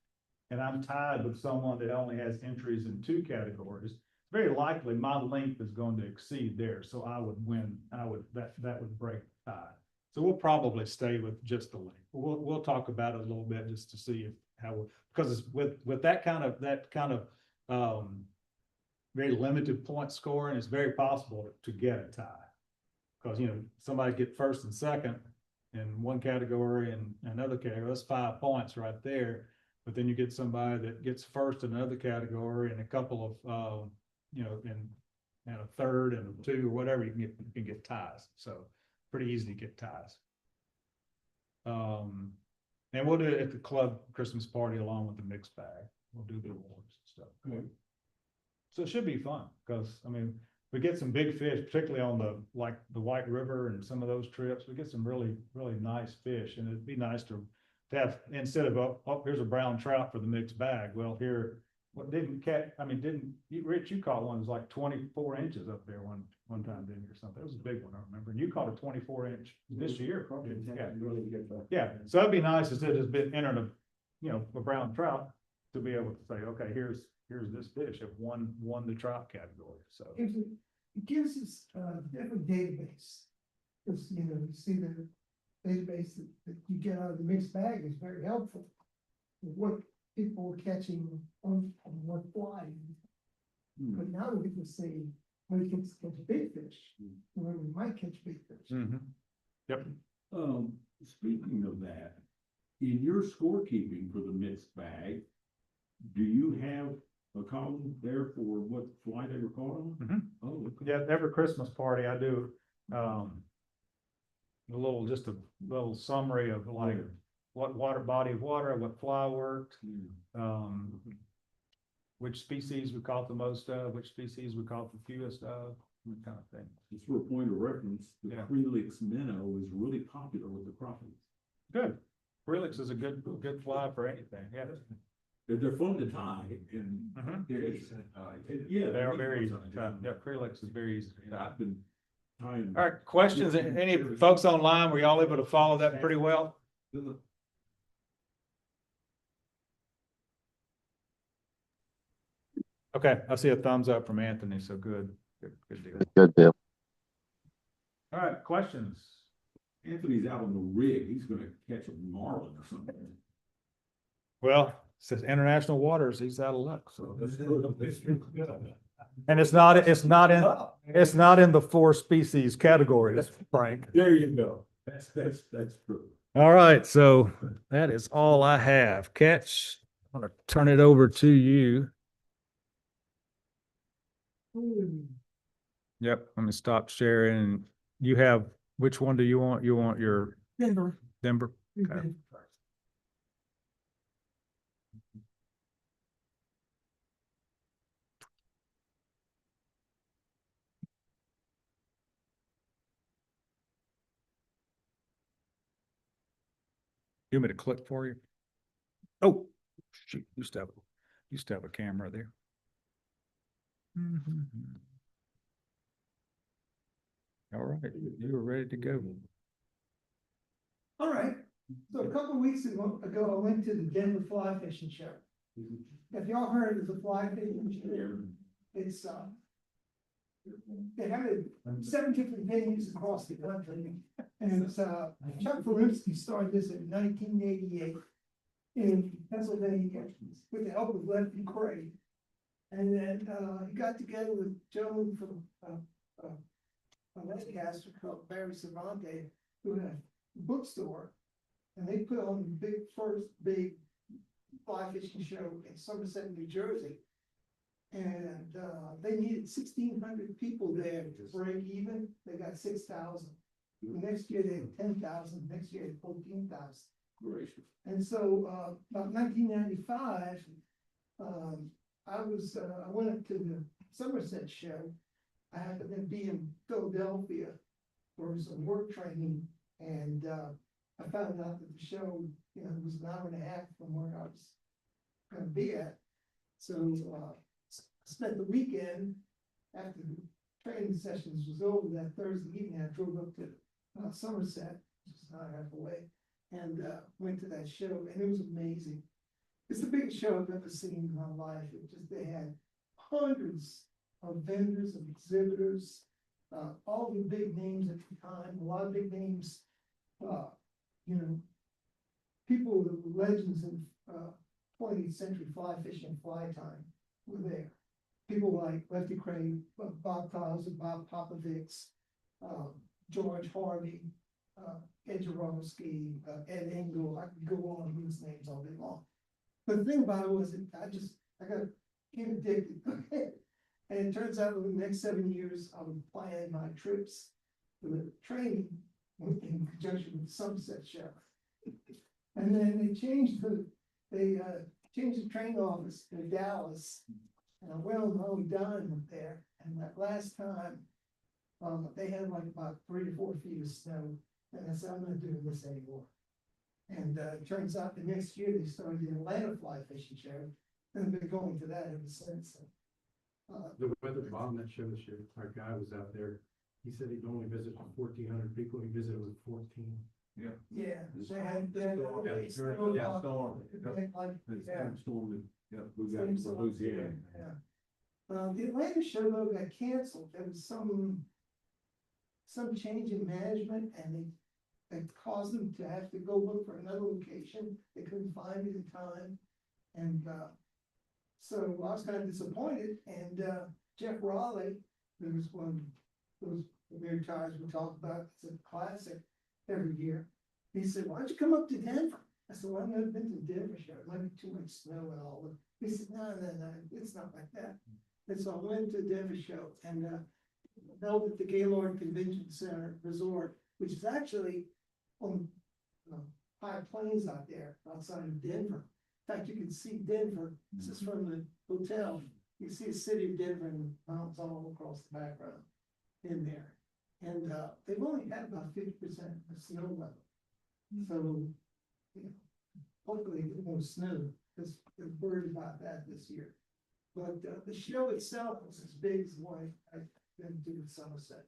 D: and I'm tied with someone that only has entries in 2 categories, very likely my length is going to exceed theirs, so I would win. That would break the tie. So we'll probably stay with just the length. We'll talk about it a little bit just to see because with that kind of very limited point scoring, it's very possible to get a tie, because somebody get first and second in one category and another category. That's 5 points right there. But then you get somebody that gets first in another category and a couple of and a third and a 2 or whatever, you can get ties. So pretty easy to get ties. And we'll do it at the club Christmas party along with the mixed bag. We'll do the awards and stuff. So it should be fun, because we get some big fish, particularly on the White River and some of those trips. We get some really, really nice fish, and it'd be nice to have, instead of here's a brown trout for the mixed bag. Well, here, Rich, you caught one that was like 24 inches up there one time, didn't you, or something? It was a big one, I remember. And you caught a 24-inch this year, probably. Yeah. So it'd be nice, instead of just entering a brown trout, to be able to say, okay, here's here's this fish have won the trout category, so.
C: It gives us a different database. Because, you know, you see the database that you get out of the mixed bag is very helpful. What people are catching on what fly. But now we can see when we can catch big fish, when we might catch big fish.
D: Mhm. Yep.
F: Speaking of that, in your scorekeeping for the mixed bag, do you have a column there for what fly they were caught on?
D: Mhm.
F: Oh, okay.
D: Yeah, every Christmas party I do, just a little summary of like what body of water, what fly worked, which species we caught the most of, which species we caught the fewest of, that kind of thing.
F: Just for a point of reference, the
D: Yeah.
F: Crelix minnow is really popular with the crappies.
D: Good. Relix is a good fly for anything, yeah.
F: They're fun to tie and.
D: Mhm.
F: Yeah.
D: They are very easy to tie. Yeah, Relix is very easy to tie.
F: I've been tying.
D: All right, questions? Any folks online, were y'all able to follow that pretty well? Okay, I see a thumbs up from Anthony, so good deal.
K: Good deal.
D: All right, questions?
F: Anthony's out on the rig, he's gonna catch a marlin or something.
D: Well, it says international waters, he's out of luck, so. And it's not in the 4 species category, Frank.
F: There you go. That's true.
D: All right, so that is all I have. Catch, I'm gonna turn it over to you. Yep, let me stop sharing. You have, which one do you want? You want your
C: Denver.
D: Denver?
C: We've
D: Okay.
C: been first.
D: You want me to click for you? Oh, shoot, used to have a camera there. All right, you were ready to go.
C: All right, so a couple of weeks ago, I went to the Denver Fly Fishing Show. Have y'all heard of the fly fishing show? It's, they have it 7 different venues across the country. And it's, Chuck Furimsky started this in 1988 in Pennsylvania with the help of Lefty Cray. And then, he got together with a gentleman from, Lancaster called Barry Cervante, who had a bookstore. And they put on the first big fly fishing show in Somerset, New Jersey. And they needed 1,600 people there to break even. They got 6,000. The next year they had 10,000. Next year they had 14,000.
F: Gracious.
C: And so about 1995, I went up to the Somerset show. I happened to be in Philadelphia for some work training, and I found out that the show, was an hour and a half from where I was going to be at. So I spent the weekend after the training sessions was over that Thursday evening. I drove up to Somerset, which is not half away, and went to that show, and it was amazing. It's the biggest show I've ever seen in my life. They had hundreds of vendors and exhibitors, all the big names at the time, a lot of big names, people that were legends in 20th century fly fishing, fly time were there. People like Lefty Cray, Bob Klaus, and Bob Popovich, George Harvey, Ed Jaromsky, Ed Engel. I could go on with these names all day long. But the thing about it was I got addicted. And it turns out over the next 7 years, I would plan my trips for the training in conjunction with the Sunset Show. And then they changed the train office to Dallas. And I went on my own dime there. And that last time, they had like about 3 to 4 feet of snow. And I said, I'm not doing this anymore. And it turns out the next year they started the Atlanta Fly Fishing Show. And I've been going to that ever since.
B: The weather bomb that show this year, our guy was out there. He said he'd only visit 1,400 people. He visited with 14.
C: Yeah, they had,
F: Storm.
C: they had,
F: Yeah, storm.
C: they had like, yeah.
F: Storm.
G: Yeah.
F: We got
C: Same song.
F: Louisiana.
C: Yeah. The Atlanta show though got canceled. There was some change in management and they caused them to have to go look for another location. They couldn't find it in time. And, so I was kind of disappointed and, Jeff Raleigh, who's one of those weird tires we talk about, it's a classic every year. He said, why don't you come up to Denver? I said, well, I've never been to Denver show. It might be too much snow and all. He said, no, it's not like that. And so I went to the Denver show and, held at the Gaylord Convention Center Resort, which is actually on high plains out there outside of Denver. In fact, you can see Denver, this is from the hotel. You see the city of Denver and the mountains all across the background in there. And they've only had about 50% of snow level. So, you know, hopefully it won't snow, because they're worried about that this year. But the show itself was as big as the one I've been to in Somerset.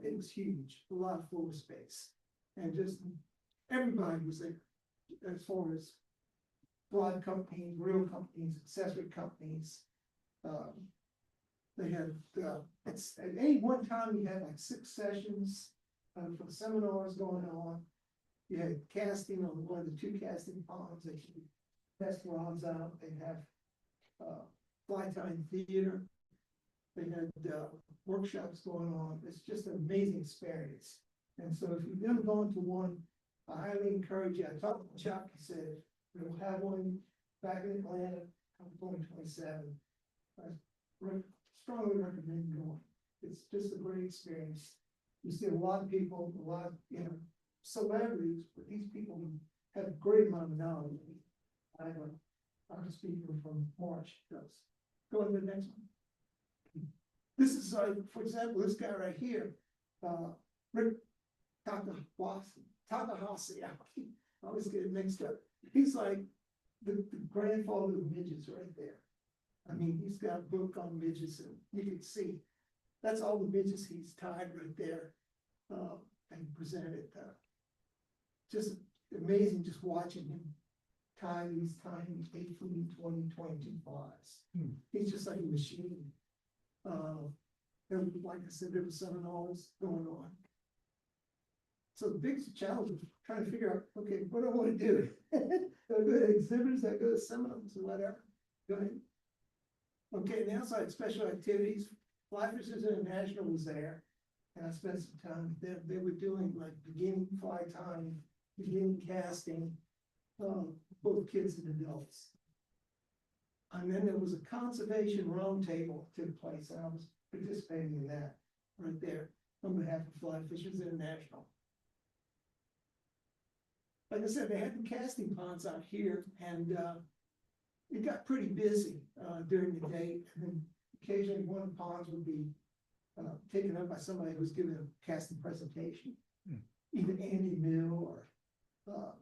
C: It was huge, a lot of floor space. And just everybody was there, as far as broad companies, real companies, accessory companies. They had, it's at any one time you had like 6 sessions for seminars going on. You had casting on one of the 2 casting ponds. They should test rods out. They have fly time theater. They had workshops going on. It's just an amazing experience. And so if you've never gone to one, I highly encourage you. I talked to Chuck, he said, we'll have one back in Atlanta, 2027. I strongly recommend going. It's just a great experience. You see a lot of people, a lot of, celebrities, but these people have a great amount of knowledge. I'm speaking from March. Go to the next one. This is, for example, this guy right here, Rick Takahashi. I always get it mixed up. He's like the grandfather of midgets right there. I mean, he's got a book on midgets, and you can see that's all the midgets he's tied right there and presented. Just amazing just watching him tie these tiny 18, 20, 22 flies. He's just like a machine. And like I said, there were seminars going on. So the biggest challenge was trying to figure out, okay, what do I want to do? Do I go to exhibitors? Do I go to seminars or whatever? Go ahead. Okay, and the outside special activities, Fly Fishers International was there. And I spent some time with them. They were doing like beginning fly time, beginning casting, both kids and adults. And then there was a conservation roundtable took place, and I was participating in that right there on behalf of Fly Fishers International. Like I said, they had the casting ponds out here, and it got pretty busy during the day. And then occasionally one of the ponds would be taken up by somebody who was giving a casting presentation, either Andy Mill or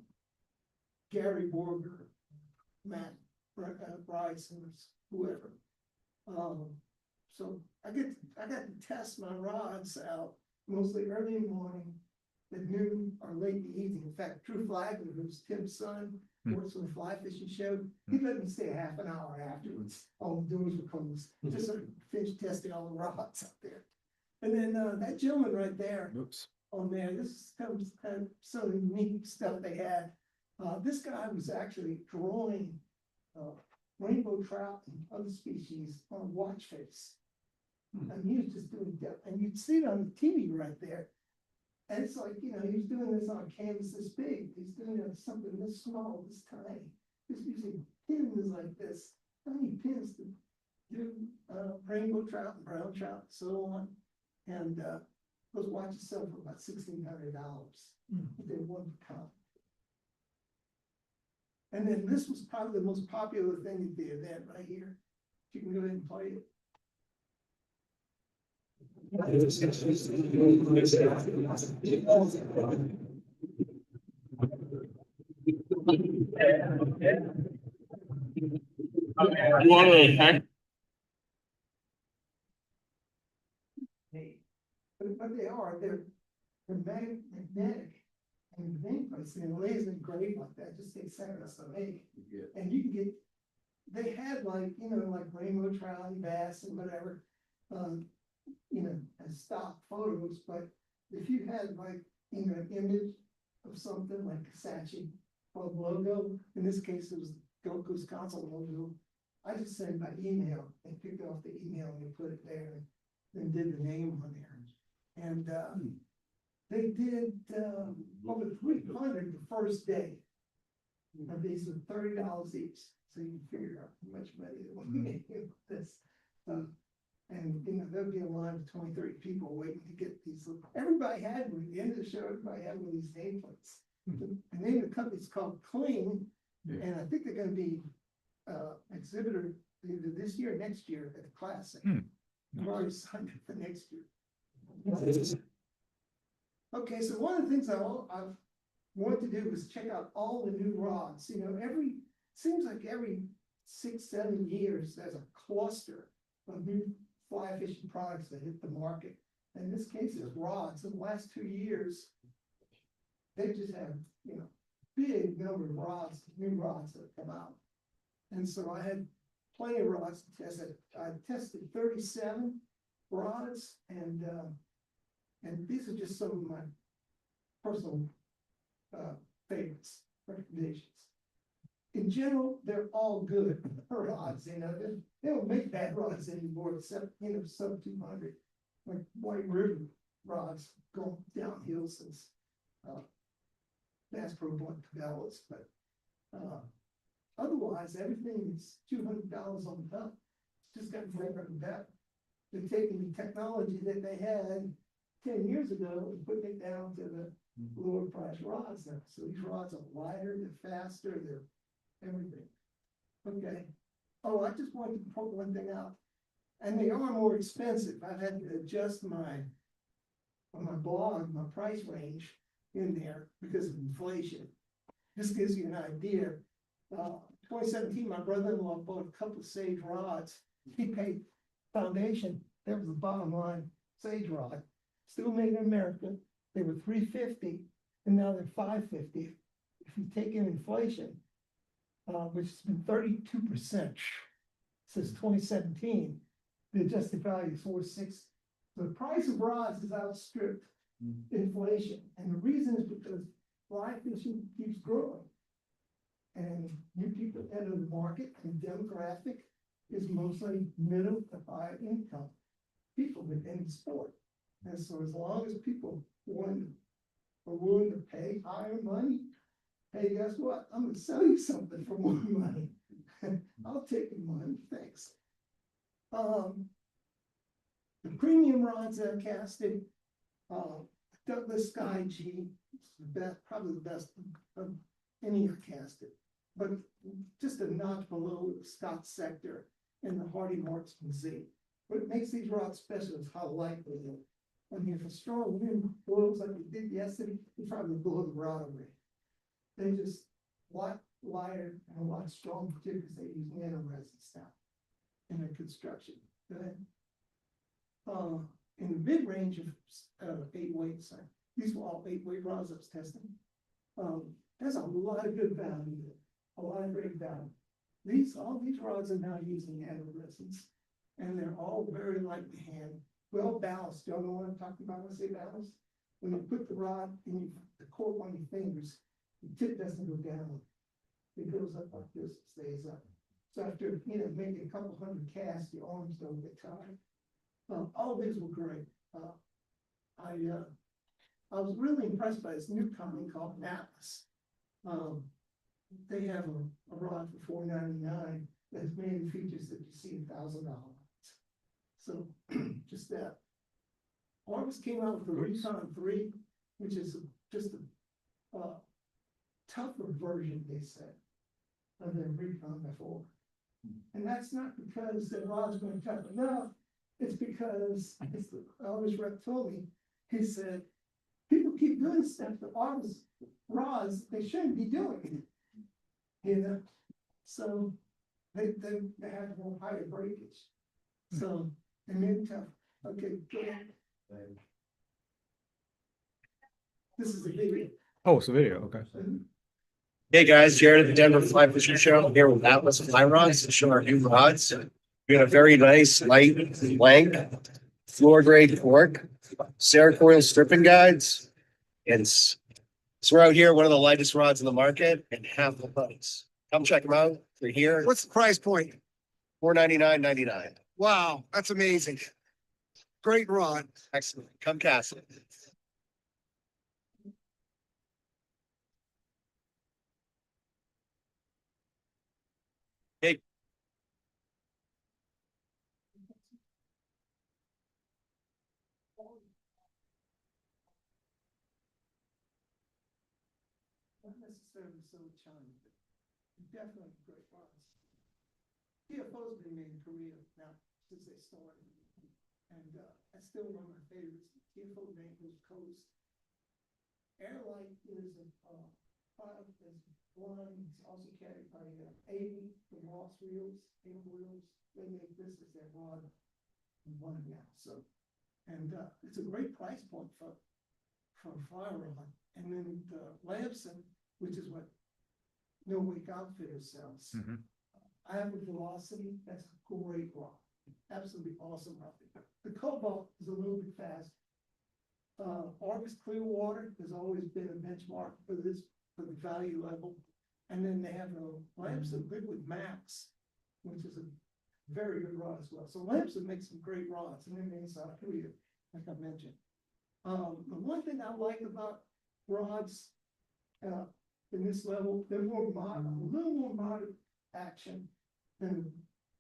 C: Gary Borger, Matt Bryce, and whoever. So I got to test my rods out mostly early in the morning, at noon or late in the evening. In fact, Drew Flagler, who's Tim's son, works on the fly fishing show. He let me stay half an hour afterwards. All the doors were closed, just sort of finish testing all the rods out there. And then that gentleman right there, on there, this is kind of some neat stuff they had. This guy was actually drawing rainbow trout and other species on a watch face. And he was just doing that. And you'd see it on the TV right there. And it's like, he was doing this on a canvas this big. He's doing it on something this small, this tiny. He's using pins like this. Tiny pins to do rainbow trout and brown trout and so on. And those watches sell for about $1,600. But they won the comp. And then this was probably the most popular thing at the event right here. You can go ahead and play it. But they are, they're magnetic. And the main place, laser engraved like that, just takes seconds to make. And you can get they had like, you know, like rainbow trout and bass and whatever, you know, as stock photos, but if you had like, you know, an image of something like a Saatchi Club logo, in this case, it was Gulf Coast Council logo, I just sent by email, they picked off the email and they put it there and then did the name on there. And, they did, over 300 the first day. And these were $30 each, so you can figure out how much money they want to make with this. And, you know, there'll be a line of 20, 30 people waiting to get these. Everybody had one, at the end of the show, everybody had one of these nameplates. The name of the company is called Clean, and I think they're gonna be, exhibitor either this year or next year at the Classic. I've already signed up for next year. Okay, so one of the things I've wanted to do was check out all the new rods, you know, seems like every 6, 7 years, there's a cluster of new fly fishing products that hit the market. In this case, it's rods. In the last 2 years, they just have, you know, big number of rods, new rods that have come out. And so I had plenty of rods to test. I tested 37 rods, and these are just some of my personal favorites, recommendations. In general, they're all good rods, you know, they don't make bad rods anymore, except, you know, sub 200, like White River rods go downhill since Bass Pro bought Cabela's, but otherwise, everything is $200 on the top. It's just gotten better and better. They're taking the technology that they had 10 years ago and putting it down to the lower price rods now. So these rods are lighter, they're faster, they're everything. Okay. Oh, I just wanted to point one thing out. And they are more expensive. I've had to adjust on my blog, my price range in there because of inflation. This gives you an idea. 2017, my brother-in-law bought a couple of Sage rods. He paid foundation. That was the bottom line Sage rod. Still made in America. They were $350, and now they're $550. If you take in inflation, which has been 32% since 2017, the adjusted value is $460. The price of rods has outstripped inflation, and the reason is because fly fishing keeps growing, and new people enter the market, and demographic is mostly middle to high income people within the sport. And so as long as people are willing to pay higher money, hey, guess what? I'm gonna sell you something for more money. I'll take your money, thanks. The premium rods that I casted, Douglas Sky G, the best, probably the best of any I casted, but just a notch below the Scott Sector and the Hardy Marksman Z. What makes these rods special is how light they are. When you have a strong wind blows like we did yesterday, you probably blow the rod away. They just a lot lighter and a lot stronger too, because they use nano resin stuff in their construction. Good. In the mid range of 8 weights, these were all 8 weight rods I was testing. There's a lot of good value there, a lot of great value. All these rods are now using nano resins, and they're all very light to hand, well balanced. Y'all know what I'm talking about when I say balanced? When you put the rod in the cork on your fingers, the tip doesn't go down. It goes up like this, it stays up. So after, you know, maybe a couple hundred casts, your arms don't get tired. All these were great. I was really impressed by this new company called Atlas. They have a rod for $4.99 that's many features that you see $1,000. So just that. August came out with the Recon 3, which is just a tougher version, they said, of the Recon before. And that's not because the rod's going to tough enough. It's because, as the August rep told me, he said, people keep doing stuff that August rods they shouldn't be doing. You know, so they have a little higher breakage. So they made it tough. Okay, go ahead. This is a video.
D: Oh, it's a video, okay.
K: Hey guys, Jared at the Denver Fly Fishing Show. I'm here with Atlas Fly Rods to show our new rods. We got a very nice light blank, floor grade cork, Cerakoil stripping guides. And so we're out here, one of the lightest rods in the market and half the price. Come check them out. They're here.
L: What's the price point?
K: $499.99.
L: Wow, that's amazing. Great rod.
K: Excellent. Come cast it. Hey,
C: Not necessarily so challenging, but definitely great rods. KFF's been made in Korea now since they started. And that's still one of my favorites. KFF Vancouver Coast. Airlight is a product that's one, it's also carried by Amy from Ross Reels, Amy Reels. They make this as their rod one now. So, and it's a great price point for a fly rod. And then the Lamson, which is what No Wake Outfitter sells.
D: Mhm.
C: I have a Velocity, that's a great rod, absolutely awesome rod. The Cobalt is a little bit fast. Argus Clearwater has always been a benchmark for this, for the value level. And then they have a Lamson Liquid Max, which is a very good rod as well. So Lamson makes some great rods, and then in South Korea, like I mentioned. The one thing I like about rods in this level, they're more modern, a little more modern action than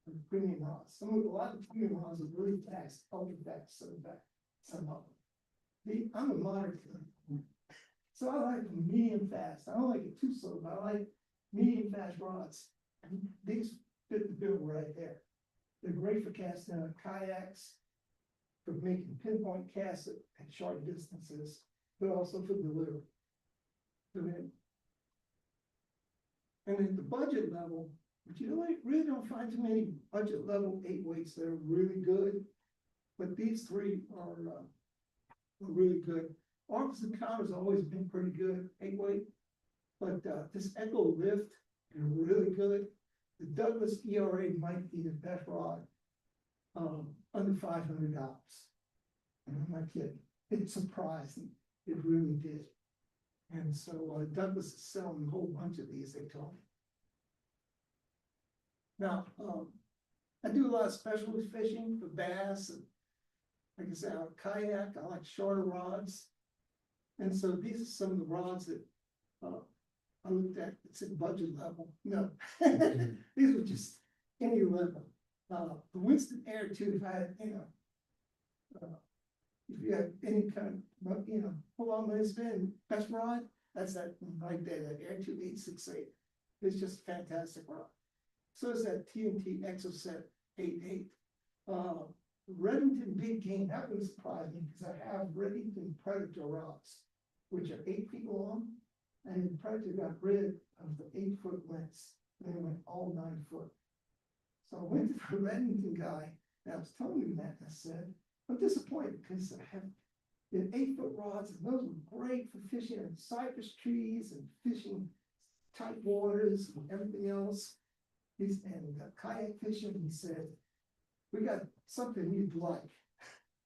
C: the premium rods. A lot of premium rods are really fast, ultra fast, so fast, some of them. I'm a modern guy, so I like medium fast. I don't like it too slow, but I like medium fast rods. And these fit the bill right there. They're great for casting on kayaks, for making pinpoint casts at short distances, but also for delivery. And at the budget level, but you know, I really don't find too many budget level 8-weights that are really good. But these three are really good. Argus Encounter's always been pretty good 8-weight, but this Echo Lift is really good. The Douglas ERA might be the best rod under $500. And I'm not kidding. It surprised me. It really did. And so Douglas is selling a whole bunch of these, they told me. Now, I do a lot of specialty fishing for bass. And like I said, I kayak, I like shorter rods. And so these are some of the rods that I looked at. It's at budget level. No, these were just any level. The Winston Air 2, if I had, if you have any kind of, pull on my spin, best rod, that's that right there, that Air 2 868. It's just a fantastic rod. So is that TNT Exoset 88. Redington Big Game, that one surprised me because I have Redington Predator rods, which are 8 feet long, and Predator got rid of the 8-foot lengths. They went all 9 foot. So I went to the Redington guy, and I was telling him that, and I said, I'm disappointed because I have the 8-foot rods, and those were great for fishing in cypress trees and fishing tight waters and everything else. And kayak fishing, he said, we got something you'd like.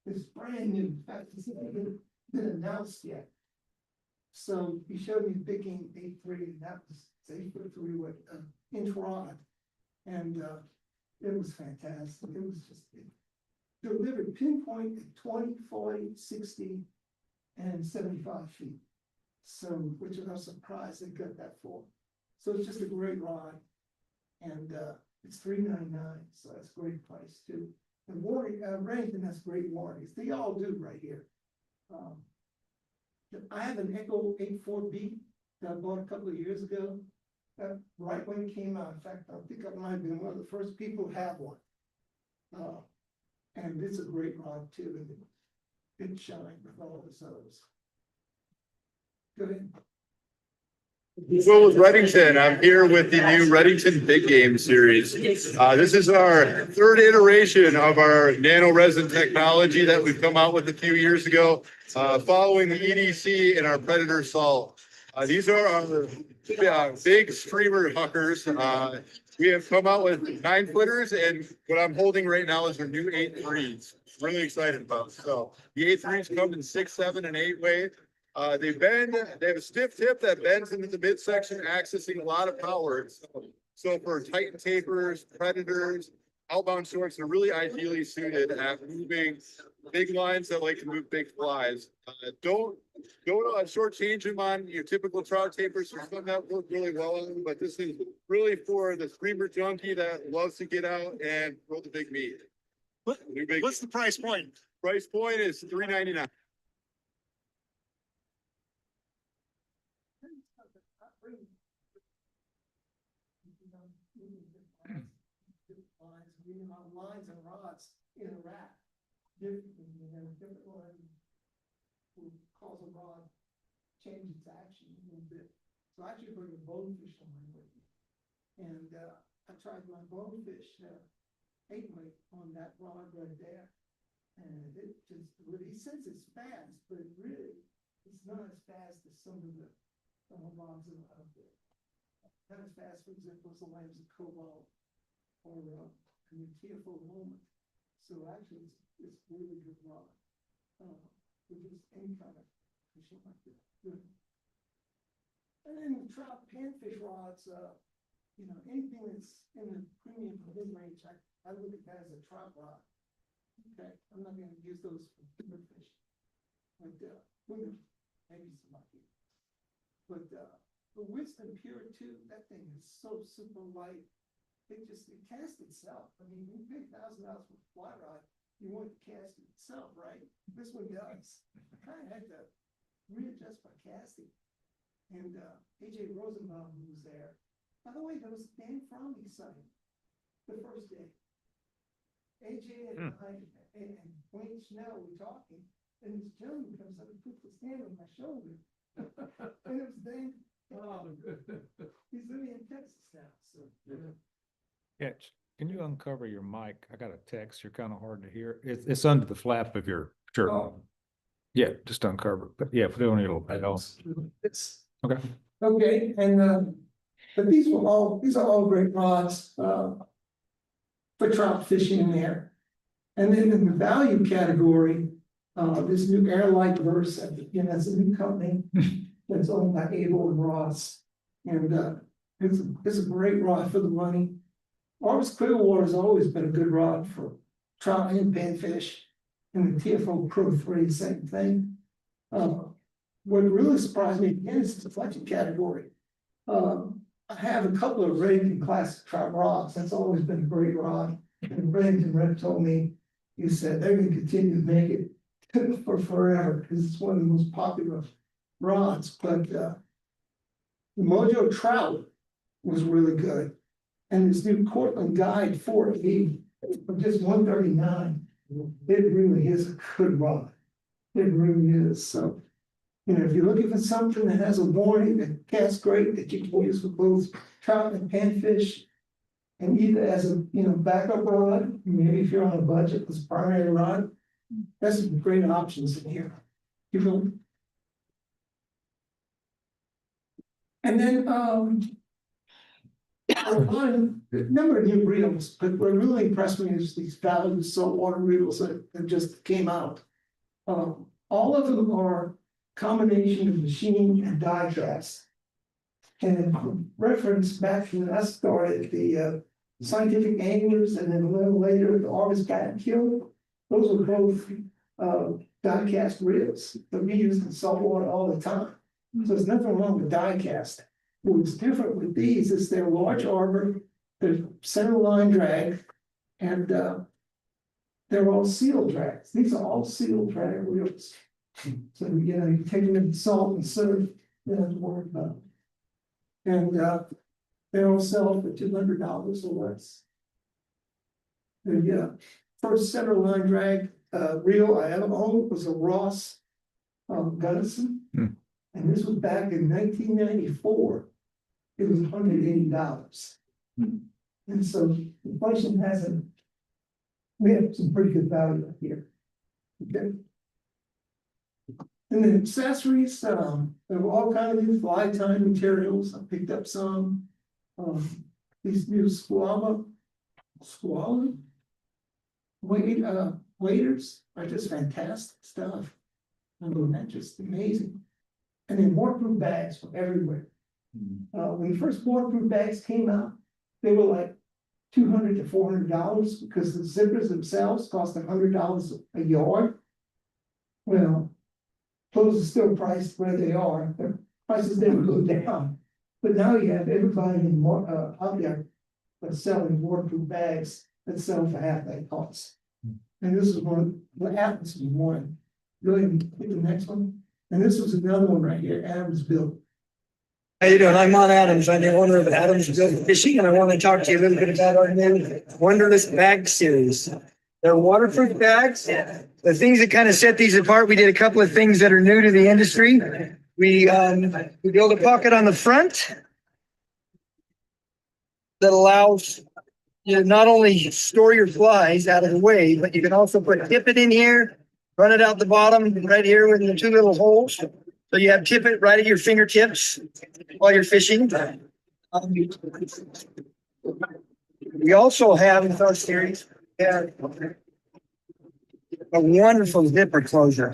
C: It's brand new. In fact, it's not even been announced yet. So he showed me Big Game 8.3, and that was 8'3" with an inch rod. And it was fantastic. It was just delivered pinpoint at 20, 40, 60, and 75 feet. So, which I was surprised they got that for. So it's just a great rod. And it's $399, so that's a great price too. And Remington has great warranties. They all do right here. I have an Echo 84B that I bought a couple of years ago. Right when it came out, in fact, I think I might have been one of the first people to have one. And it's a great rod too, and it shined with all the others. Go ahead.
M: Well, with Redington, I'm here with the new Redington Big Game series. This is our third iteration of our nano resin technology that we've come out with a few years ago, following the EDC and our Predator Salt. These are our big streamer huckers. We have come out with 9-footers, and what I'm holding right now is our new 8-3s. Really excited about. So the 8-3s come in 6, 7, and 8 weight. They have a stiff tip that bends into the midsection, accessing a lot of power. So for Titan tapers, predators, outbound shorts, they're really ideally suited at moving big lines that like to move big flies. Don't shortchange them on your typical trout tapers. There's some that work really well on them, but this is really for the streamer junkie that loves to get out and throw the big meat.
L: What's the price point?
M: Price point is $3.99.
C: Lines and rods interact differently, different one will cause a rod change its action a little bit. So I actually bring a bonefish line with me. And I tried my bonefish 8 weight on that rod right there. And it just really, he says it's fast, but really it's not as fast as some of the rods that are out there. Not as fast, for example, as the lines of cobalt or the TFO moment. So actually, it's really good rod. With just any kind of fishing like that. Good. And then the trout panfish rods, anything that's in the premium mid range, I look at that as a trout rod. Okay, I'm not going to use those for bigger fish. Like maybe some lucky. But the Wisdom Pure 2, that thing is so super light. It casts itself. I mean, you pay $1,000 for a fly rod, you want it to cast itself, right? This one does. I kind of had to readjust my casting. And AJ Rosenbaum, who was there. By the way, there was Dan Fromey sighting the first day. AJ and I and Wayne Schnell were talking, and this gentleman comes up and puts his hand on my shoulder. And it was Dan. Oh, he's living in Texas now, so.
D: Yeah, can you uncover your mic? I got a text. You're kind of hard to hear. It's under the flap of your shirt.
C: Oh.
D: Yeah, just uncover it. But yeah, put it on your little pedal. Okay.
C: Okay, and but these are all great rods for trout fishing in there. And then in the value category, this new Airlight Verse, that's a new company that's owned by Abel and Ross. And it's a great rod for the money. Ours Clearwater has always been a good rod for trout and panfish, and the TFO Pro 3, same thing. What really surprised me again is the fletching category. I have a couple of Remington classic trout rods. That's always been a great rod. And Remington rep told me, he said they're going to continue to make it for forever because it's one of the most popular rods. But the Mojo Trout was really good. And this new Cortland Guide 480 for just $139. It really is a good rod. It really is. So, if you're looking for something that has a warning that casts great, that you can use for both trout and panfish, and either as a backup rod, maybe if you're on a budget as a primary rod, that's some great options in here. And then a number of new reels, but what really impressed me is these value saltwater reels that just came out. All of them are combination of machine and die cast. And reference back when I started the Scientific Anglers, and then a little later the August Patent Kill, those are both die cast reels that we use in saltwater all the time. So there's nothing wrong with die cast. What's different with these is they're large arbor, they're center line drag, and they're all seal drags. These are all seal drag reels. So you take them in salt and surf, you don't have to worry about it. And they all sell for $200 or less. The first center line drag reel I ever owned was a Ross Gunnison. And this was back in 1994. It was $180. And so inflation hasn't, we have some pretty good value up here. Okay. And then accessories, there were all kinds of new fly tying materials. I picked up some. These new squama. Waiters are just fantastic stuff. I mean, that's just amazing. And then waterproof bags from everywhere. When the first waterproof bags came out, they were like $200 to $400 because the zippers themselves cost $100 a yard. Well, clothes are still priced where they are. Their prices never go down. But now you have everybody in out there that's selling waterproof bags that sell for half that cost. And this is one, the Atlas was one. Go ahead and hit the next one. And this was another one right here, Adams built.
L: How you doing? I'm Mon Adams. I'm the owner of Adams Built Fishing, and I want to talk to you a little bit about our new Wonderless Bag Series. They're waterproof bags. The things that kind of set these apart, we did a couple of things that are new to the industry. We built a pocket on the front that allows you to not only store your flies out of the way, but you can also tip it in here, run it out the bottom right here with the two little holes. So you have tip it right at your fingertips while you're fishing. We also have in our series a wonderful zipper closure.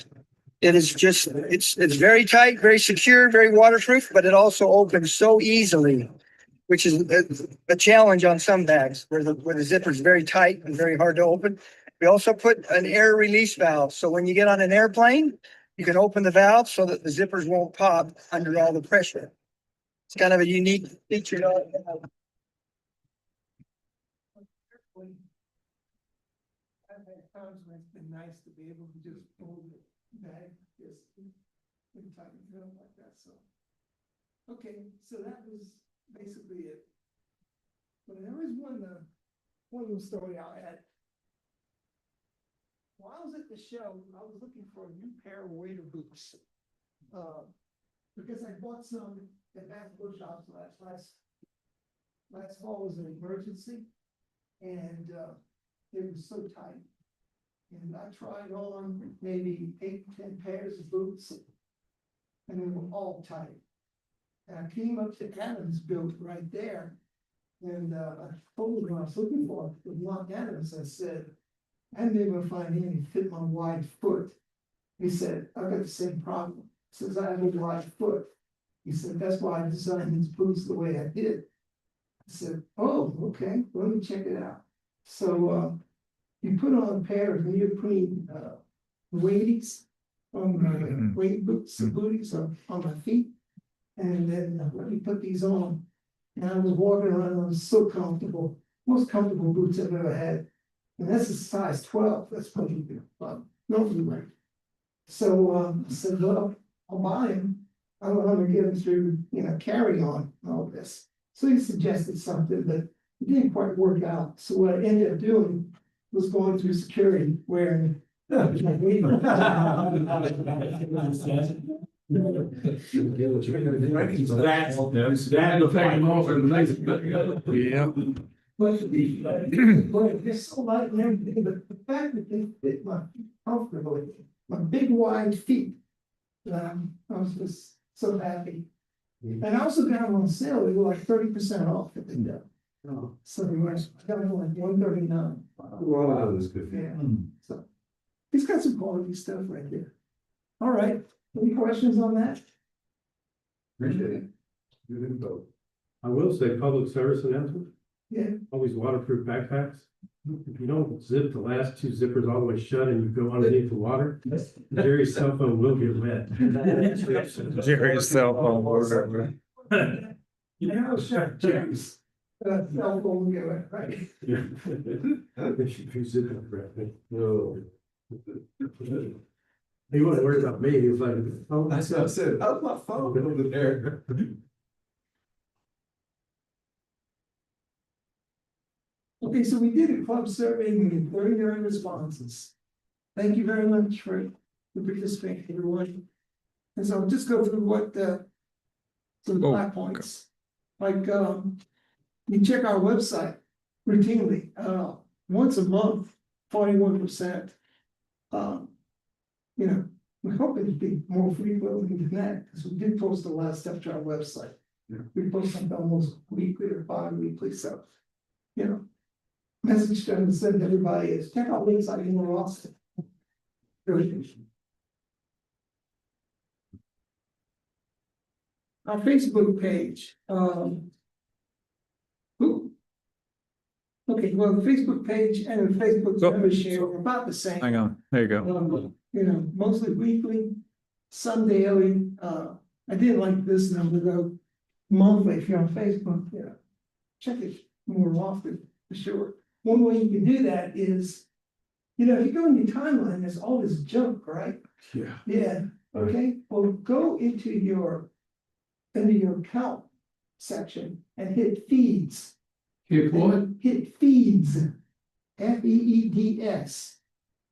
L: It is just, it's very tight, very secure, very waterproof, but it also opens so easily, which is a challenge on some bags where the zipper is very tight and very hard to open. We also put an air release valve. So when you get on an airplane, you can open the valve so that the zippers won't pop under all the pressure. It's kind of a unique feature.
C: I've had times when it's been nice to be able to just pull the bag, just in tight and film like that, so. Okay, so that was basically it. But there is one little story I had. While I was at the show, I was looking for a new pair of waiter boots. Because I bought some at Bath Shops last fall was an emergency. And it was so tight. And I tried on maybe 8, 10 pairs of boots. And they were all tight. And I came up to Adams Built right there. And I told him what I was looking for with Mark Adams. I said, I'm never gonna find any fit my wide foot. He said, I got the same problem. Since I have a wide foot. He said, that's why I designed these boots the way I did. I said, oh, okay, let me check it out. So you put on a pair of neoprene waders on my weight boots and booties on my feet. And then let me put these on. And I was walking around, I was so comfortable, most comfortable boots I've ever had. And that's a size 12, that's probably good, but nobody right. So I said, well, I'll buy them. I don't want to get them through, carry on and all this. So he suggested something, but it didn't quite work out. So what I ended up doing was going through security wearing.
F: That's the thing over the next.
I: Yeah.
C: But they're so light and everything, but the fact that they fit my feet comfortably, my big wide feet. I was just so happy. And I also got them on sale, they were like 30% off at the day. So they were, I got them like $139.
G: Wow, that's good.
C: Yeah, so he's got some quality stuff right there. All right, any questions on that?
G: Appreciate it. Good info.
B: I will say public service announcement,
C: Yeah,
B: always waterproof backpacks. If you don't zip the last 2 zippers all the way shut and you go underneath the water, Jerry's cell phone will get wet.
D: Jerry's cell phone, whatever.
C: now shut James. Cell phone go in, right?
B: If you zip it correctly.
G: No.
B: He wasn't worried about me, he was like, oh,
G: That's what I said, how's my phone over there?
C: Okay, so we did a club survey, we had 39 responses. Thank you very much for participating, everyone. And so I'll just go through what some black points. Like you check our website routinely, once a month, 41%. We hope it'd be more frequently than that, because we did post a lot of stuff to our website.
G: Yeah.
C: We post something almost weekly or bi-weekly, so, you know. Message to send to everybody is check out links like in Austin. Really. Our Facebook page, okay, well, the Facebook page and the Facebook
D: So-
C: membership are about the same.
D: Hang on, there you go.
C: You know, mostly weekly, some daily, I did like this number though, monthly, if you're on Facebook, yeah. Check it more often, for sure. One way you can do that is, you know, if you go in your timeline, there's all this junk, right?
F: Yeah.
C: Yeah, okay, well, go into your account section and hit feeds.
H: Hit what?
C: Hit feeds, FEEDS.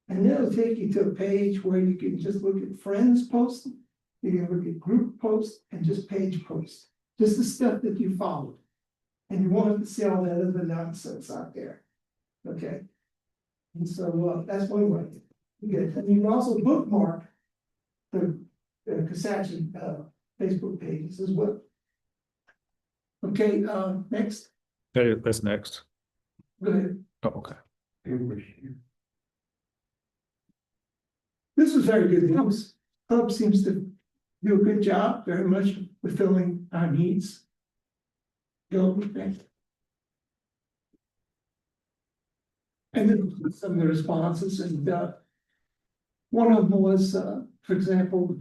C: And it'll take you to a page where you can just look at friends posts, you can look at group posts and just page posts, just the stuff that you followed. And you won't have to see all that other nonsense out there, okay? And so, that's one way. Good, and you can also bookmark the Cosachi, Facebook pages as well. Okay, next,
D: Hey, that's next.
C: go ahead.
D: Oh, okay.
C: This is very good. Hub seems to do a good job, very much fulfilling our needs. Go next. And then some of the responses and, one of them was, for example,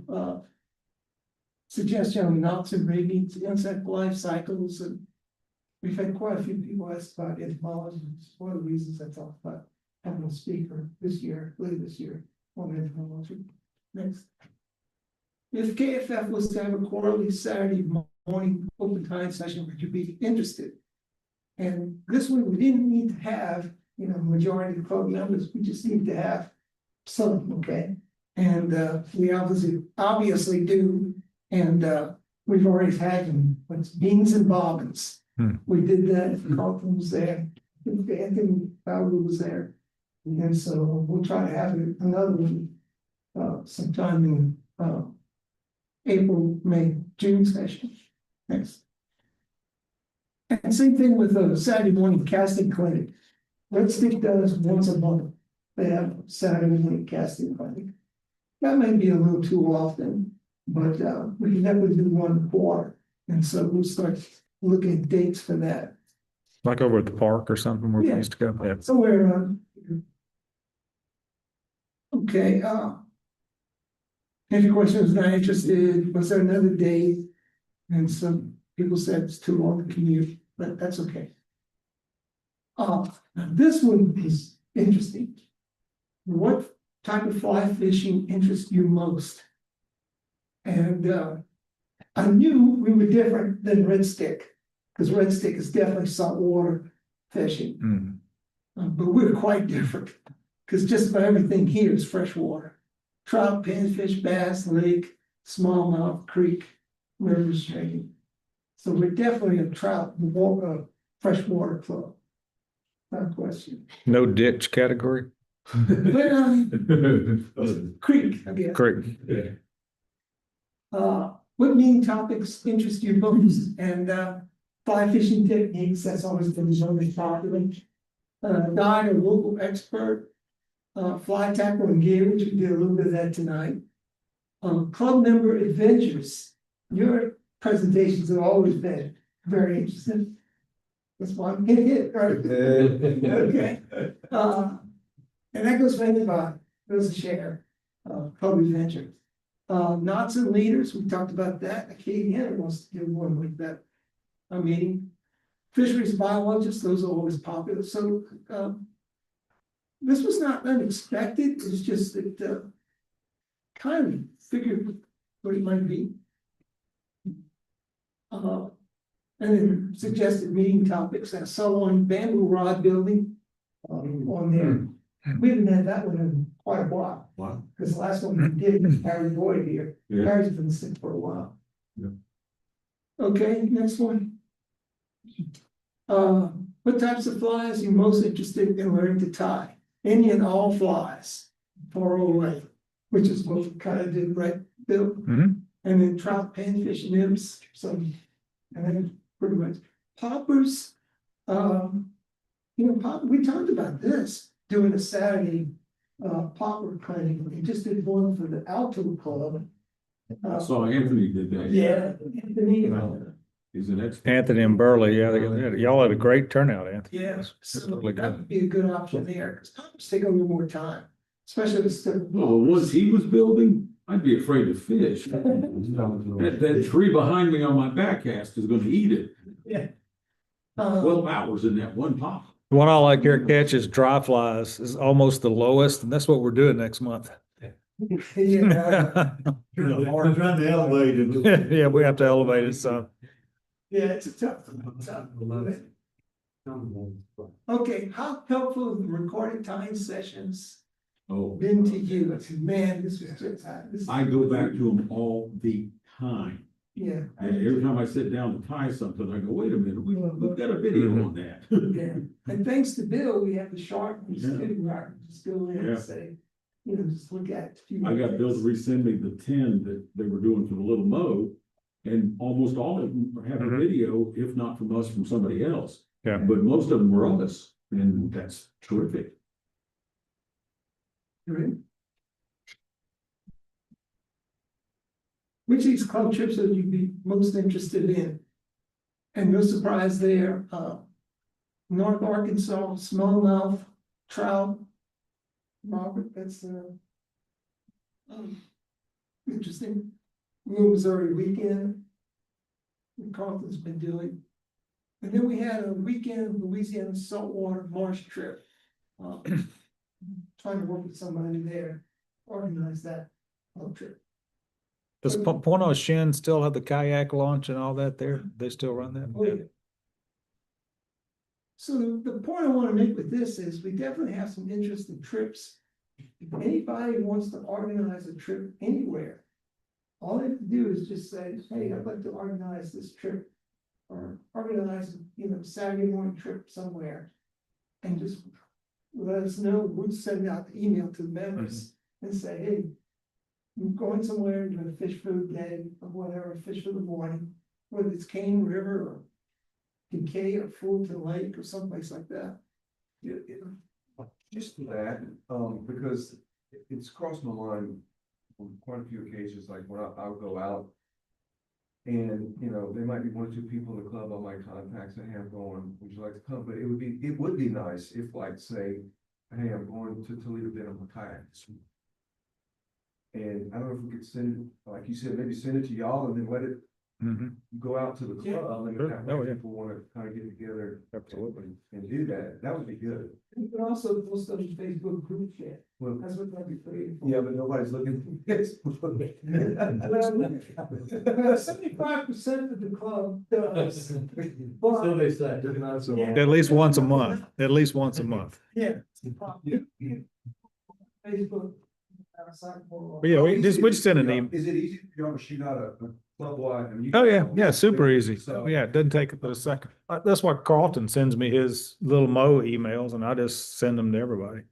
C: suggestion of knots and ratings, insect life cycles, and we've had quite a few people ask about entomology. It's one of the reasons I thought about having a speaker this year, later this year, on entomology. Next. If KFF was to have a quarterly Saturday morning open time session, would you be interested? And this one, we didn't need to have, you know, majority of the club members, we just need to have some, okay? And we obviously do, and we've already had them, what's beans and bobbins. We did that, Carlton was there, Anthony Fowler was there. And so we'll try to have another one sometime in April, May, June session. Next. And same thing with the Saturday morning casting clinic. Red Stick does once a month. They have Saturday morning casting clinic. That may be a little too often, but we can definitely do one a quarter. And so we'll start looking at dates for that.
D: Like over at the park or something where we
C: Yeah.
D: used to go. Yeah.
C: Somewhere around. Okay, any questions, not interested, was there another day? And some people said it's too long to commute, but that's okay. This one is interesting. What type of fly fishing interests you most? And I knew we were different than Red Stick, because Red Stick is definitely saltwater fishing.
D: Mm.
C: But we're quite different, because just about everything here is freshwater. Trout, panfish, bass, lake, smallmouth, creek, river, stream. So we're definitely a trout, freshwater club. Not a question.
D: No ditch category?
C: But, creek, I guess.
D: Great.
C: What main topics interest you most? And, fly fishing techniques, that's always been very popular. Guide or local expert, fly tackle and gear, which we did a little bit of that tonight. Club member adventures, your presentations have always been very interesting. That's why I'm getting it, right? Okay. And that goes for anybody, goes to share, club adventures. Knots and leaders, we talked about that. Katie Henner wants to do one like that. A meeting. Fisheries biologists, those are always popular. So, this was not unexpected. It's just that, kind of figured what it might be. And then suggested meeting topics, that someone bamboo rod building, on there. We haven't had that one in quite a while.
F: Wow.
C: Because the last one we did was Harry Boyd here.
F: Yeah.
C: Harry's been sick for a while.
F: Yeah.
C: Okay, next one. What types of flies are you most interested in learning to tie? Any and all flies, 408. which is what we kind of did, right, Bill?
D: Mhm.
C: And then trout, panfish, nymphs, and then pretty much poppers. We talked about this, doing a Saturday, popper cleaning, we just did one for the Alto Club.
F: I saw Anthony did that.
C: Yeah, Anthony,
F: He's an expert.
D: Anthony and Burley, yeah, y'all had a great turnout, Anthony.
C: yeah,
D: That's
C: so
D: really
C: that
D: good.
C: would be a good option there, because poppers take a little more time, especially if it's still.
F: Well, once he was building, I'd be afraid to fish. That tree behind me on my back cast is gonna eat it.
C: Yeah.
F: 12 hours in that one pop.
D: The one I like here catches dry flies is almost the lowest, and that's what we're doing next month.
C: Yeah,
E: We're trying to elevate it.
D: Yeah, we have to elevate it, so.
C: yeah, it's a tough. Okay, how helpful have the recording time sessions
F: Oh,
C: been to you? Man, this was just,
F: I go back to them all the time.
C: Yeah.
F: And every time I sit down to tie something, I go, wait a minute, we've got a video on that.
C: Yeah, and thanks to Bill, we have the sharpness
F: Yeah.
C: too, where I can just go in
F: Yeah.
C: and say, just look at.
F: I got Bill to resend me the 10 that they were doing for the little Mo. And almost all of them have a
D: Mhm.
F: video, if not from us, from somebody else.
D: Yeah.
F: But most of them were us, and that's terrific.
C: Right. Which of these club trips would you be most interested in? And no surprise there, North Arkansas, smallmouth, trout. Robert, that's interesting. Little Missouri weekend. Carlton's been doing. And then we had a weekend Louisiana saltwater marsh trip. Trying to work with somebody there, organize that club trip.
D: Does Point au Chien still have the kayak launch and all that there? They still run that?
C: Oh, yeah. So the point I want to make with this is we definitely have some interesting trips. If anybody wants to organize a trip anywhere, all they have to do is just say, hey, I'd like to organize this trip. Or organize, Saturday morning trip somewhere. And just let us know, we'll send out the email to the members and say, hey, I'm going somewhere, doing a fish food day or whatever, fish for the morning, whether it's Cane River or Kincaid or Fulton Lake or someplace like that.
G: Just that, because it's crossed my mind on quite a few occasions, like when I'll go out. And, there might be one or two people in the club I might contact and have going, would you like to come? But it would be nice if, like, say, hey, I'm going to Toledo Bend on my kayak. And I don't know if we could send it, like you said, maybe send it to y'all and then let it
D: Mhm.
G: go out to the club. And if
D: Sure.
G: that
D: Oh,
G: way
D: yeah.
G: people want to kind of get together.
D: Absolutely.
G: And do that, that would be good.
C: You can also post on your Facebook group chat.
G: Well,
C: That's what that'd be pretty.
G: yeah, but nobody's looking.
C: $75% of the club does.
I: So
C: But,
I: they say.
D: At least once a month, at least once a month.
C: yeah. Facebook.
D: But yeah, we just send an email.
G: Is it easy for y'all to shoot out a club wide? I mean, you-
D: Oh, yeah, super easy.
G: So-
D: Yeah, it doesn't take but a second. That's why Carlton sends me his little Mo emails and I just send them to everybody.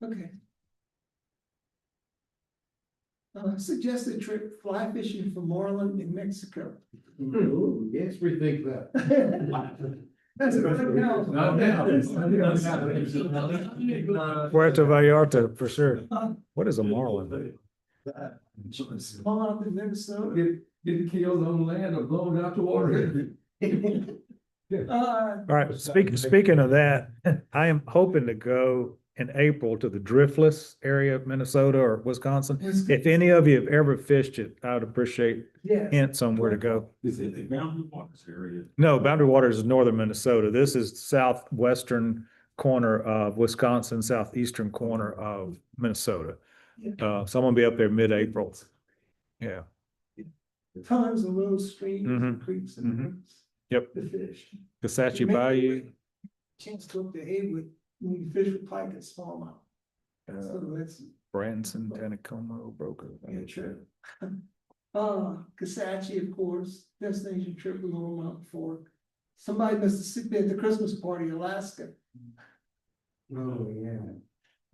C: Okay. Suggested trip, fly fishing for marlin in Mexico.
I: Yes, rethink that.
C: That's right now.
I: Not now.
D: Puerto Vallarta, for sure. What is a marlin?
C: Small up in Minnesota.
I: Get killed on land or blown out the water.
D: All right, speaking of that, I am hoping to go in April to the Driftless area of Minnesota or Wisconsin. If any of you have ever fished it, I would appreciate
C: Yeah.
D: hints on where to go.
F: Is it the Mountain Waters area?
D: No, Boundary Waters is northern Minnesota. This is southwestern corner of Wisconsin, southeastern corner of Minnesota. So I'm gonna be up there mid-April. Yeah.
C: Tons of little streams and
D: Mhm.
C: creeks and
D: Mhm.
C: rivers.
D: Yep.
C: To fish.
D: Kasatchee
C: Maybe
D: Bayou.
C: Chance to go up to Haywood, when you fish with pike and smallmouth. So that's
D: Branson, Tacoma, Broker.
C: a trip. Kasatchee, of course, destination trip with Little Mountain Fork. Somebody must have been at the Christmas party, Alaska.
J: Oh, yeah.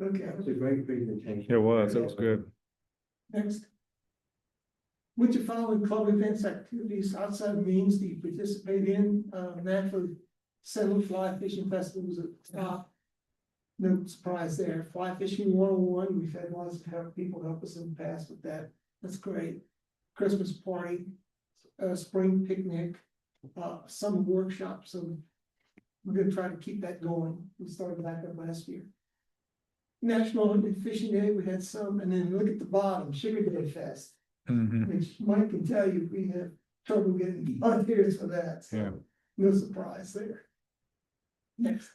C: Okay,
E: That was a great presentation.
D: It was good.
C: next. Which of following club events, activities outside means do you participate in? Naturally, Settle Fly Fishing Festival was at the top. No surprise there. Fly Fishing 101, we've had lots of people help us in the past with that. That's great. Christmas party, spring picnic, summer workshop, so we're gonna try to keep that going. We started back up last year. National Hunting and Fishing Day, we had some, and then look at the bottom, Sugar Day Fest,
D: Mhm.
C: which Mike can tell you, we have trouble getting volunteers for that,
D: Yeah.
C: so no surprise there. Next.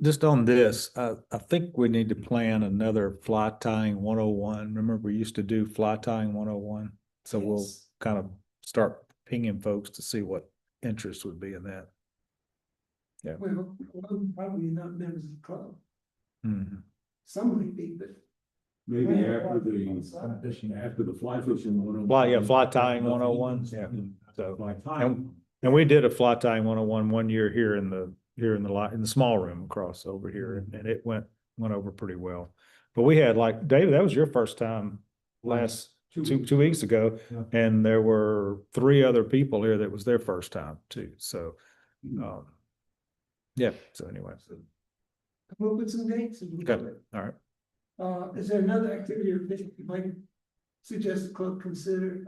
D: Just on this, I think we need to plan another fly tying 101. Remember, we used to do fly tying 101? So we'll
C: Yes.
D: kind of start pinging folks to see what interest would be in that.
C: Well, probably not members of the club,
D: Mhm.
C: some might be, but.
F: Maybe after the fly fishing one.
D: Fly tying 101, yeah. So,
F: Fly tying.
D: and we did a fly tying 101 one year here in the small room across over here, and it went over pretty well. But we had like, David, that was your first time last 2 weeks ago,
F: Yeah.
D: and there were 3 other people here that was their first time too. So, yeah. So anyway,
C: Come up with some dates. And we'll do
D: okay,
C: it.
D: all right.
C: Is there another activity or thing you might suggest the club consider?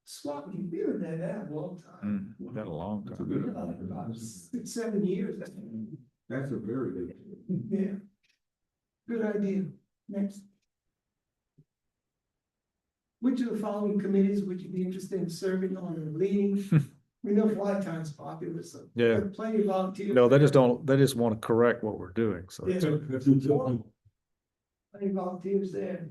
C: SWAT, you've been in that a long time.
D: That a long
F: That's a
D: time.
F: good.
C: About 6-7 years, I think.
F: That's a very good.
C: Yeah. Good idea. Next. Which of the following committees would you be interested in serving on or leading? We know fly time's popular, so.
D: Yeah.
C: there are plenty of volunteers.
D: No, they just want to correct what we're doing. So
C: Yeah.
D: it's-
C: Plenty of volunteers there.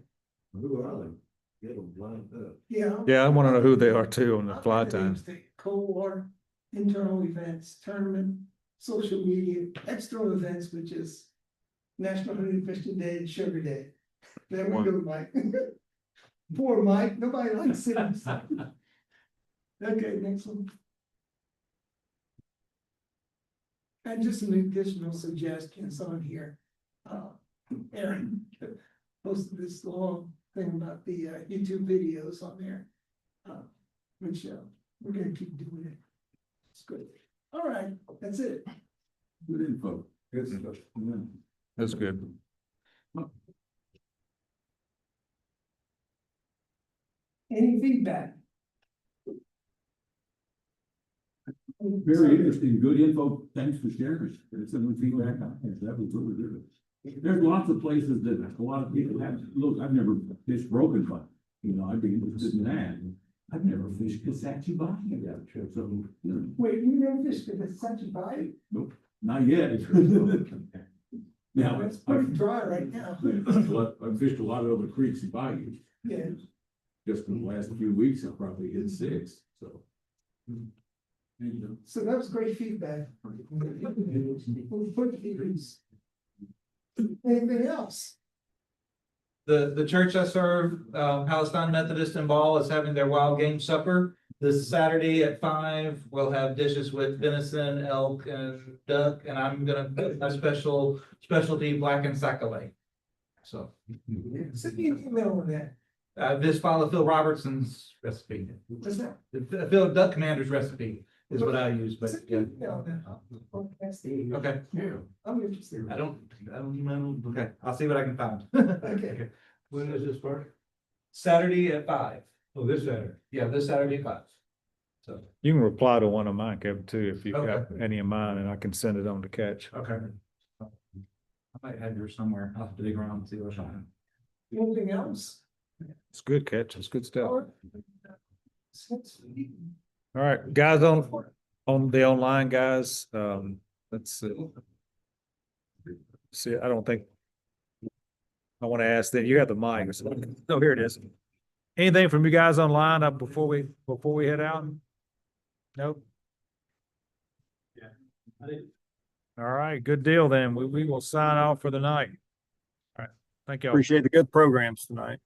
E: Who are they? Get them lined up.
C: Yeah.
D: yeah, I want to know who they are too on the fly time.
C: Cold water, internal events, tournament, social media, external events, which is National Hunting and Fishing Day and Sugar Day. There we go, Mike. Poor Mike, nobody likes him. Okay, next one. And just some additional suggestions on here. Aaron posted this long thing about the YouTube videos on there. Which we're gonna keep doing it. It's good. All right, that's it.
F: Good info.
G: Good stuff.
F: Yeah.
D: That's good.
C: Any feedback?
F: Very interesting, good info. Thanks for sharing. It's some feedback. That was really good. There's lots of places that a lot of people have, look, I've never fished broken but I'd be interested in that. I've never fished Cassachi Bayou. So,
C: Wait, you never fished it, it's such a bite?
F: nope, not yet. Now,
C: It's pretty dry right now.
F: I've fished a lot of other creeks and bayous.
C: Yeah.
F: Just in the last few weeks, I've probably hit 6, so.
C: So that was great feedback. Anything else?
A: The church I serve, Palestine Methodist in Ball, is having their wild game supper this Saturday at 5. We'll have dishes with venison, elk, and duck, and I'm gonna put my specialty blackened sac-a-lait. So,
C: Send me an email on that.
A: just follow Phil Robertson's recipe.
C: What's that?
A: The Phil Duck Commander's recipe is what I use, but
C: Send me
A: yeah.
C: an email on that.
A: Okay,
C: I'm interested.
A: I don't, okay, I'll see what I can find.
C: Okay.
E: When does this start?
A: Saturday at 5.
E: Oh, this Saturday.
A: Yeah, this Saturday at 5. So,
D: You can reply to one of mine, Kevin, too, if you've got
A: Okay.
D: any of mine, and I can send it on to Catch.
A: okay. I might have yours somewhere. I'll have to dig around and see what's on.
C: Anything else?
D: It's good, Catch. It's good stuff.
C: Or-
D: All right, guys on the online guys, let's see, I don't think I want to ask that you have the mic. No, here it is. Anything from you guys online before we head out? Nope. All right, good deal then. We will sign off for the night. All right, thank you.
K: Appreciate the good programs tonight.